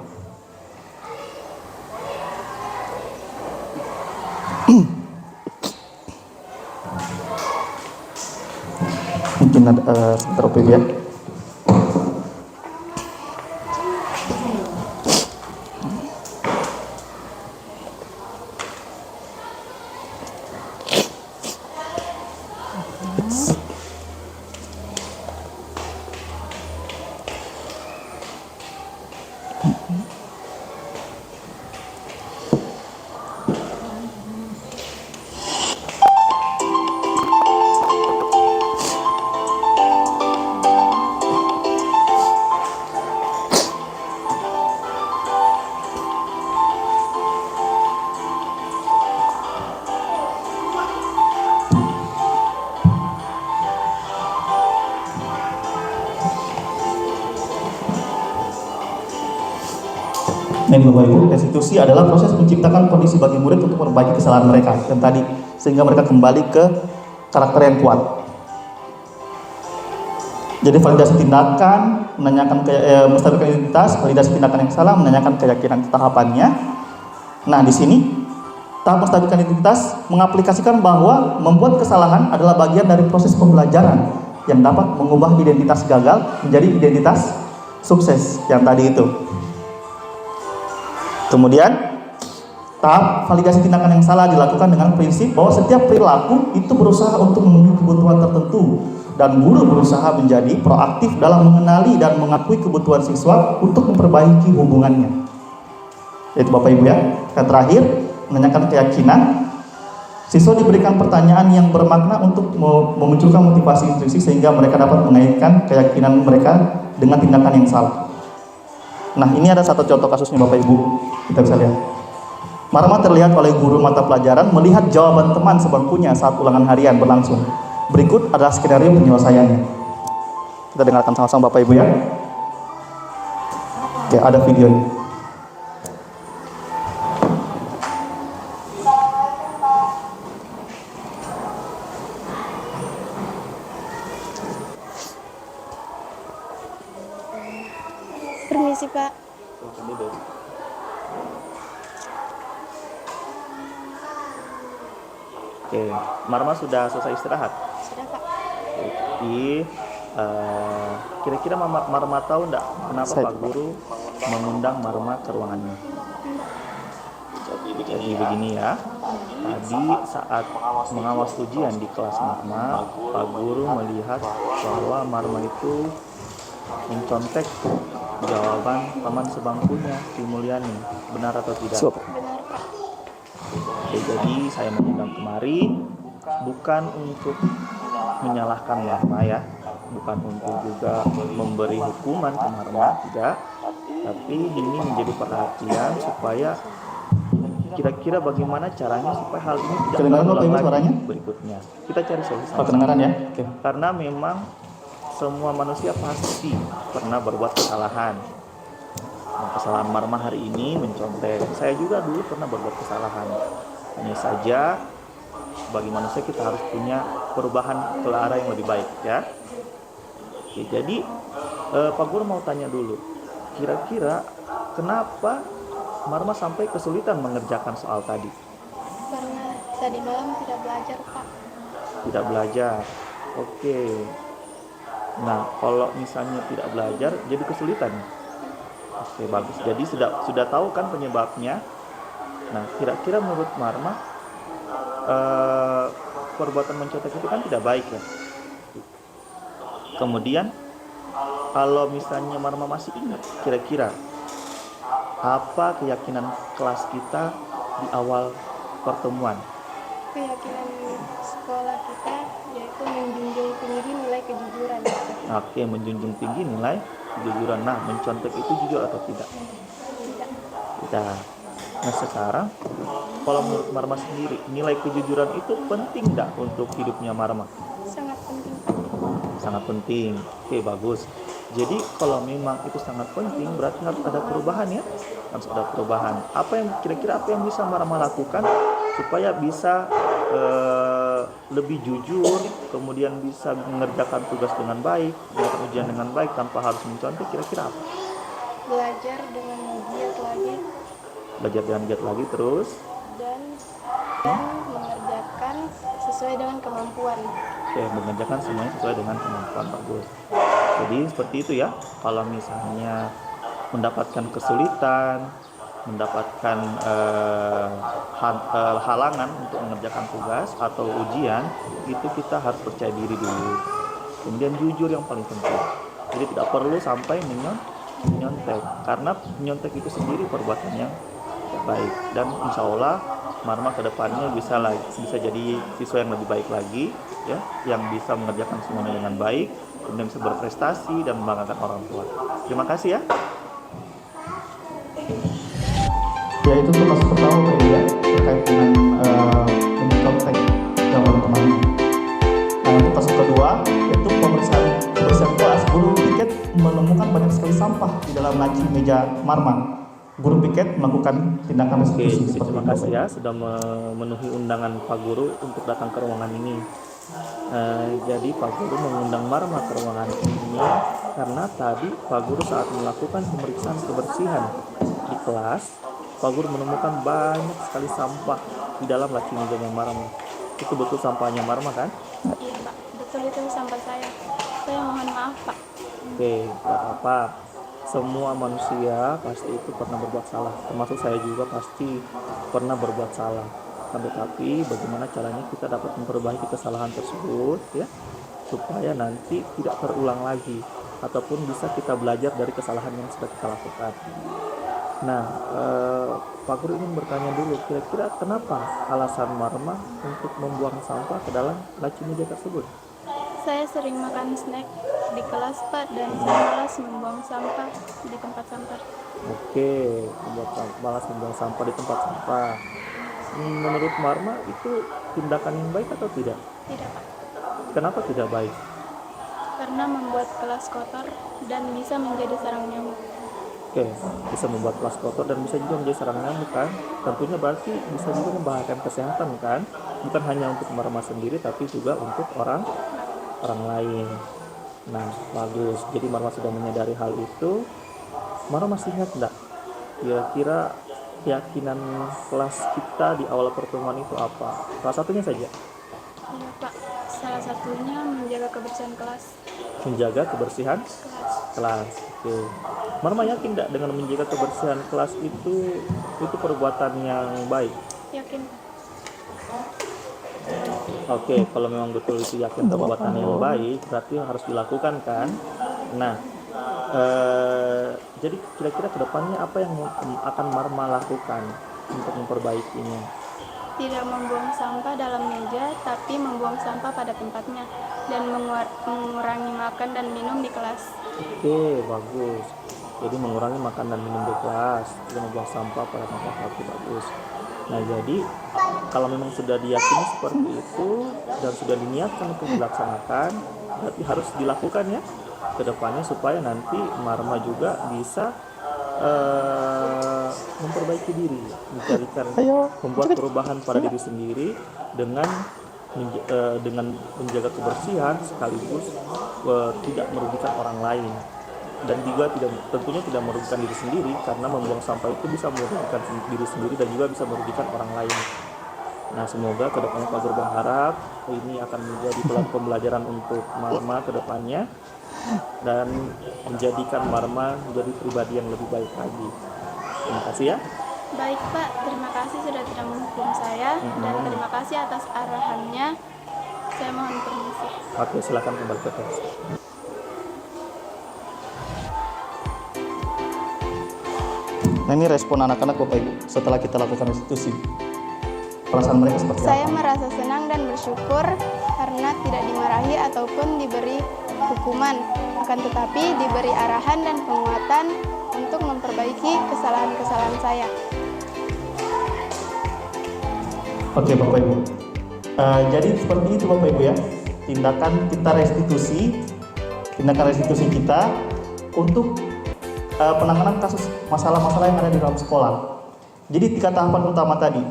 Mungkin ada sebentar Bapak Ibu ya. Nah, Bapak Ibu, restitusi adalah proses menciptakan kondisi bagi murid untuk memperbaiki kesalahan mereka yang tadi, sehingga mereka kembali ke karakter yang kuat. Jadi validasi tindakan, menanyakan menstabilkan identitas, validasi tindakan yang salah, menanyakan keyakinan tahapannya. Nah, di sini tahap menstabilkan identitas mengaplikasikan bahwa membuat kesalahan adalah bagian dari proses pembelajaran yang dapat mengubah identitas gagal menjadi identitas sukses yang tadi itu. Kemudian tahap validasi tindakan yang salah dilakukan dengan prinsip bahwa setiap perilaku itu berusaha untuk memenuhi kebutuhan tertentu, dan guru berusaha menjadi proaktif dalam mengenali dan mengakui kebutuhan siswa untuk memperbaiki hubungannya. Itu Bapak Ibu ya. Yang terakhir, menanyakan keyakinan. Siswa diberikan pertanyaan yang bermakna untuk memunculkan motivasi instruksi sehingga mereka dapat mengaitkan keyakinan mereka dengan tindakan yang salah. Nah, ini ada satu contoh kasusnya Bapak Ibu, kita bisa lihat. Marma terlihat oleh guru mata pelajaran melihat jawaban teman sebangkunya saat ulangan harian berlangsung. Berikut adalah skenario penyelesaiannya. Kita dengarkan sama-sama Bapak Ibu ya. Oke, ada videonya. Permisi Pak. Oke, Marma sudah selesai istirahat. Sudah Pak. Jadi kira-kira Marma tahu enggak kenapa Pak Guru mengundang Marma ke ruangannya? Jadi begini ya. Tadi saat mengawas ujian di kelas Marma, Pak Guru melihat bahwa Marma itu mencontek jawaban teman sebangkunya, Sri Mulyani. Benar atau tidak? Benar Pak. Oke, jadi saya mengundang kemari bukan untuk menyalahkan Marma ya, bukan untuk juga memberi hukuman ke Marma, tidak, tapi ini menjadi perhatian supaya kira-kira bagaimana caranya supaya hal ini tidak terulang lagi berikutnya. Kita cari solusi. Kedengaran ya? Okay. Karena memang semua manusia pasti pernah berbuat kesalahan. Nah, kesalahan Marma hari ini mencontek. Saya juga dulu pernah berbuat kesalahan. Hanya saja sebagai manusia kita harus punya perubahan ke arah yang lebih baik ya. Oke, jadi Pak Guru mau tanya dulu, kira-kira kenapa Marma sampai kesulitan mengerjakan soal tadi? Karena tadi malam tidak belajar, Pak. Tidak belajar. Oke. Nah, kalau misalnya tidak belajar jadi kesulitan. Oke, bagus. Jadi sudah tahu kan penyebabnya. Nah, kira-kira menurut Marma perbuatan mencontek itu kan tidak baik ya. Kemudian kalau misalnya Marma masih ingat, kira-kira apa keyakinan kelas kita di awal pertemuan? Keyakinan sekolah kita yaitu menjunjung tinggi nilai kejujuran. Oke, menjunjung tinggi nilai kejujuran. Nah, mencontek itu jujur atau tidak? Tidak. Tidak. Nah, sekarang kalau menurut Marma sendiri, nilai kejujuran itu penting tidak untuk hidupnya Marma? Sangat penting, Pak. Sangat penting. Oke, bagus. Jadi kalau memang itu sangat penting, berarti harus ada perubahan ya. Harus ada perubahan. Kira-kira apa yang bisa Marma lakukan supaya bisa lebih jujur, kemudian bisa mengerjakan tugas dengan baik, mengerjakan ujian dengan baik tanpa harus mencontek, kira-kira apa? Belajar dengan giat lagi Belajar dengan giat lagi terus. dan mengerjakan sesuai dengan kemampuan. Oke, mengerjakan semuanya sesuai dengan kemampuan, bagus. Jadi seperti itu ya. Kalau misalnya mendapatkan kesulitan, mendapatkan halangan untuk mengerjakan tugas atau ujian, itu kita harus percaya diri dulu. Kemudian jujur yang paling penting. Jadi tidak perlu sampai menyontek, karena menyontek itu sendiri perbuatan yang tidak baik. Dan insya Allah Marma kedepannya bisa jadi siswa yang lebih baik lagi, ya, yang bisa mengerjakan semuanya dengan baik, kemudian bisa berprestasi dan membanggakan orang tua. Terima kasih ya. Ya, itu tugas pertama Pak ya, terkait dengan mencontek jawaban temannya. Nah, tugas kedua yaitu pemeriksaan kelas. Guru piket menemukan banyak sekali sampah di dalam laci meja Marma. Guru piket melakukan tindakan restitusi. Terima kasih ya sudah memenuhi undangan Pak Guru untuk datang ke ruangan ini. Jadi Pak Guru mengundang Marma ke ruangan ini karena tadi Pak Guru saat melakukan pemeriksaan kebersihan di kelas, Pak Guru menemukan banyak sekali sampah di dalam laci mejanya Marma. Itu betul sampahnya Marma kan? Iya, Pak. Betul, itu sampah saya. Saya mohon maaf, Pak. Oke, gak apa. Semua manusia pasti itu pernah berbuat salah, termasuk saya juga pasti pernah berbuat salah. Tetapi bagaimana caranya kita dapat memperbaiki kesalahan tersebut ya, supaya nanti tidak terulang lagi, ataupun bisa kita belajar dari kesalahan yang sudah kita lakukan. Nah, Pak Guru ingin bertanya dulu, kira-kira kenapa alasan Marma untuk membuang sampah ke dalam laci meja tersebut? Saya sering makan snack di kelas, Pak, dan saya malas membuang sampah di tempat sampah. Oke, malas membuang sampah di tempat sampah. Menurut Marma itu tindakan yang baik atau tidak? Tidak, Pak. Kenapa tidak baik? Karena membuat kelas kotor dan bisa menjadi sarang nyamuk. Oke, bisa membuat kelas kotor dan bisa juga menjadi sarang nyamuk kan? Tentunya berarti bisa juga membahayakan kesehatan kan? Bukan hanya untuk Marma sendiri tapi juga untuk orang lain. Nah, bagus. Jadi Marma sudah menyadari hal itu. Marma masih ingat enggak? Kira-kira keyakinan kelas kita di awal pertemuan itu apa? Salah satunya saja. Iya, Pak. Salah satunya menjaga kebersihan kelas. Menjaga kebersihan kelas. Oke. Marma yakin enggak dengan menjaga kebersihan kelas itu perbuatan yang baik? Yakin, Pak. Oke, kalau memang betul itu yakin perbuatan yang baik, berarti harus dilakukan kan? Nah, jadi kira-kira kedepannya apa yang akan Marma lakukan untuk memperbaikinya? Tidak membuang sampah dalam meja, tapi membuang sampah pada tempatnya dan mengurangi makan dan minum di kelas. Oke, bagus. Jadi mengurangi makan dan minum di kelas, dan membuang sampah pada tempat bagus. Nah, jadi kalau memang sudah diyakini seperti itu dan sudah diniatkan untuk dilaksanakan, berarti harus dilakukan ya ke depannya supaya nanti Marma juga bisa memperbaiki diri, membuat perubahan pada diri sendiri dengan dengan menjaga kebersihan sekaligus tidak merugikan orang lain, dan juga tentunya tidak merugikan diri sendiri, karena membuang sampah itu bisa merugikan diri sendiri dan juga bisa merugikan orang lain. Nah, semoga kedepannya Pak Guru berharap ini akan menjadi pembelajaran untuk Marma kedepannya dan menjadikan Marma menjadi pribadi yang lebih baik lagi. Terima kasih ya. Baik Pak, terima kasih sudah tidak menghukum saya dan terima kasih atas arahannya. Saya mohon permisi. Oke, silakan kembali ke kelas. Nah, ini respon anak-anak Bapak Ibu setelah kita lakukan restitusi. Perasaan mereka seperti Saya apa? merasa senang dan bersyukur karena tidak dimarahi ataupun diberi hukuman, akan tetapi diberi arahan dan penguatan untuk memperbaiki kesalahan-kesalahan saya. Oke Bapak Ibu, jadi seperti itu Bapak Ibu ya, tindakan restitusi kita untuk penanganan kasus masalah-masalah yang ada di dalam sekolah. Jadi 3 tahapan utama tadi,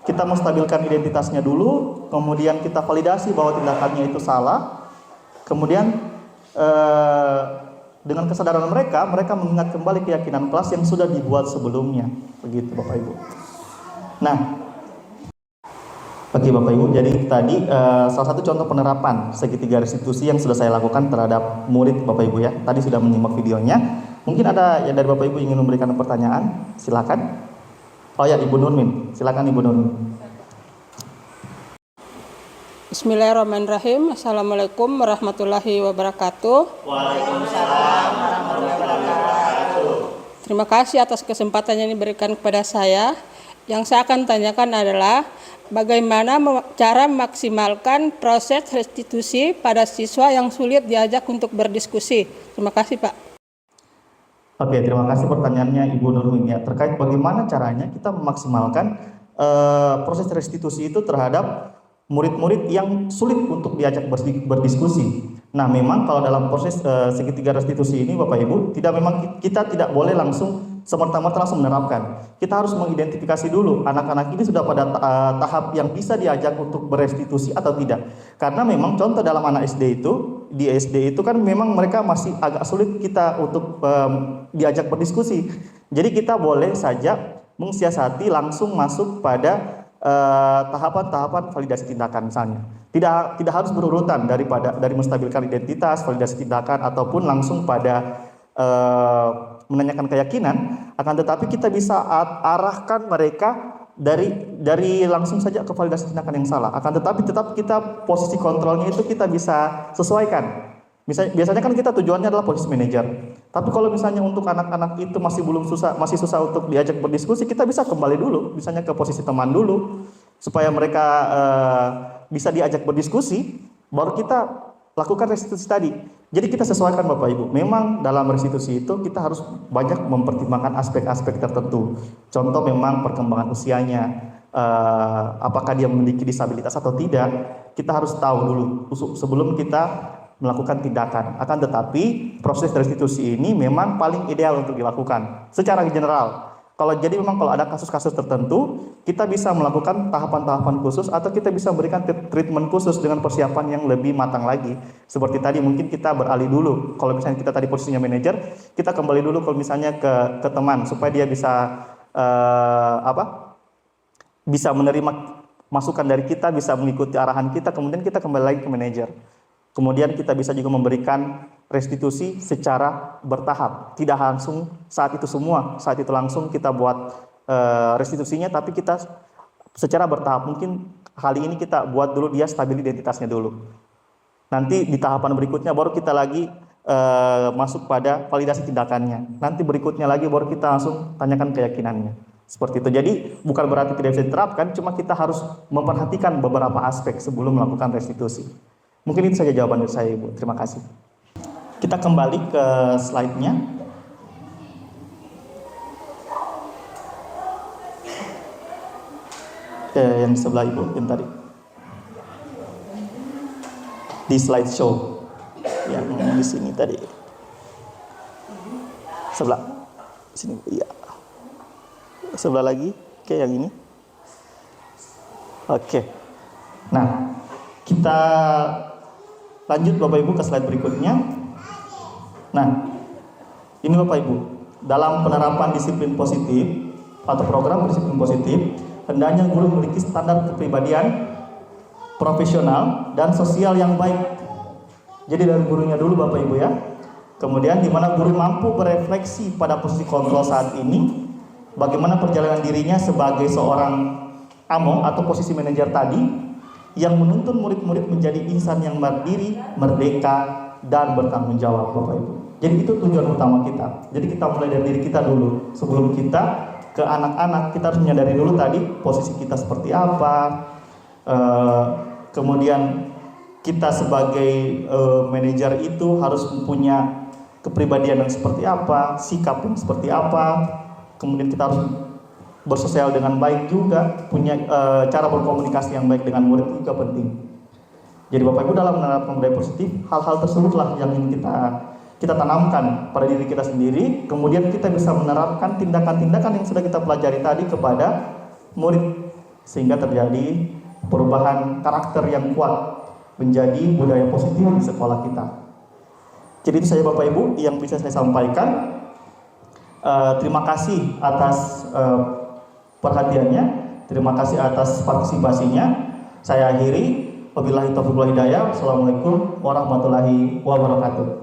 kita menstabilkan identitasnya dulu, kemudian kita validasi bahwa tindakannya itu salah, kemudian dengan kesadaran mereka mengingat kembali keyakinan kelas yang sudah dibuat sebelumnya, begitu Bapak Ibu. Nah, oke Bapak Ibu, jadi tadi salah satu contoh penerapan segitiga restitusi yang sudah saya lakukan terhadap murid Bapak Ibu ya. Tadi sudah menyimak videonya. Mungkin ada yang dari Bapak Ibu ingin memberikan pertanyaan, silakan. Oh ya, Ibu Nurmin, silakan Ibu Nurmin. Bismillahirrahmanirrahim. Assalamualaikum warahmatullahi wabarakatuh. Waalaikumsalam warahmatullahi wabarakatuh. Terima kasih atas kesempatan yang diberikan kepada saya. Yang saya akan tanyakan adalah bagaimana cara memaksimalkan proses restitusi pada siswa yang sulit diajak untuk berdiskusi. Terima kasih Pak. Oke, terima kasih pertanyaannya Ibu Nurmin ya, terkait bagaimana caranya kita memaksimalkan proses restitusi itu terhadap murid-murid yang sulit untuk diajak berdiskusi. Nah, memang kalau dalam proses segitiga restitusi ini Bapak Ibu, kita tidak boleh langsung semerta-merta langsung menerapkan. Kita harus mengidentifikasi dulu anak-anak ini sudah pada tahap yang bisa diajak untuk berestitusi atau tidak. Karena memang contoh dalam anak SD itu, di SD itu kan memang mereka masih agak sulit kita untuk diajak berdiskusi. Jadi kita boleh saja mensiasati langsung masuk pada tahapan-tahapan validasi tindakan misalnya. Tidak harus berurutan dari menstabilkan identitas, validasi tindakan ataupun langsung pada menanyakan keyakinan, akan tetapi kita bisa arahkan mereka dari langsung saja ke validasi tindakan yang salah. Akan tetapi tetap kita posisi kontrolnya itu kita bisa sesuaikan. Biasanya kan kita tujuannya adalah posisi manajer. Tapi kalau misalnya untuk anak-anak itu masih susah untuk diajak berdiskusi, kita bisa kembali dulu, misalnya ke posisi teman dulu, supaya mereka bisa diajak berdiskusi, baru kita lakukan restitusi tadi. Jadi kita sesuaikan Bapak Ibu. Memang dalam restitusi itu kita harus banyak mempertimbangkan aspek-aspek tertentu. Contoh memang perkembangan usianya, apakah dia memiliki disabilitas atau tidak. Kita harus tahu dulu sebelum kita melakukan tindakan. Akan tetapi proses restitusi ini memang paling ideal untuk dilakukan secara general. Kalau ada kasus-kasus tertentu, kita bisa melakukan tahapan-tahapan khusus atau kita bisa berikan treatment khusus dengan persiapan yang lebih matang lagi. Seperti tadi mungkin kita beralih dulu. Kalau misalnya kita tadi posisinya manajer, kita kembali dulu kalau misalnya ke teman supaya dia bisa bisa menerima masukan dari kita, bisa mengikuti arahan kita, kemudian kita kembali lagi ke manajer. Kemudian kita bisa juga memberikan restitusi secara bertahap, tidak langsung saat itu langsung kita buat restitusinya, tapi kita secara bertahap. Mungkin kali ini kita buat dulu dia stabil identitasnya dulu. Nanti di tahapan berikutnya baru kita lagi masuk pada validasi tindakannya. Nanti berikutnya lagi baru kita langsung tanyakan keyakinannya. Seperti itu. Jadi bukan berarti tidak bisa diterapkan, cuma kita harus memperhatikan beberapa aspek sebelum melakukan restitusi. Mungkin itu saja jawaban dari saya, Ibu. Terima kasih. Kita kembali ke slide-nya. Yang di sebelah Ibu, yang tadi. Di slide show. Yang di sini tadi. Sebelah. Sini, iya. Sebelah lagi. Oke, yang ini. Oke. Nah, Kita lanjut Bapak Ibu ke slide berikutnya. Nah, ini Bapak Ibu, dalam penerapan disiplin positif atau program disiplin positif, hendaknya guru memiliki standar kepribadian profesional dan sosial yang baik. Jadi dari gurunya dulu Bapak Ibu ya. Kemudian di mana guru mampu berefleksi pada posisi kontrol saat ini, bagaimana perjalanan dirinya sebagai seorang among atau posisi manajer tadi yang menuntun murid-murid menjadi insan yang mandiri, merdeka, dan bertanggung jawab Bapak Ibu. Jadi itu tujuan utama kita. Jadi kita mulai dari diri kita dulu. Sebelum kita ke anak-anak, kita harus menyadari dulu tadi posisi kita seperti apa. Kemudian kita sebagai manajer itu harus punya kepribadian yang seperti apa, sikap yang seperti apa. Kemudian kita harus bersosial dengan baik juga, punya cara berkomunikasi yang baik dengan murid juga penting. Jadi Bapak Ibu dalam menerapkan budaya positif, hal-hal tersebutlah yang ingin kita tanamkan pada diri kita sendiri. Kemudian kita bisa menerapkan tindakan-tindakan yang sudah kita pelajari tadi kepada murid, sehingga terjadi perubahan karakter yang kuat menjadi budaya positif di sekolah kita. Jadi itu saja Bapak Ibu yang bisa saya sampaikan. Terima kasih atas perhatiannya, terima kasih atas partisipasinya. Saya akhiri, wabillahi taufiq wal hidayah. Assalamualaikum warahmatullahi wabarakatuh.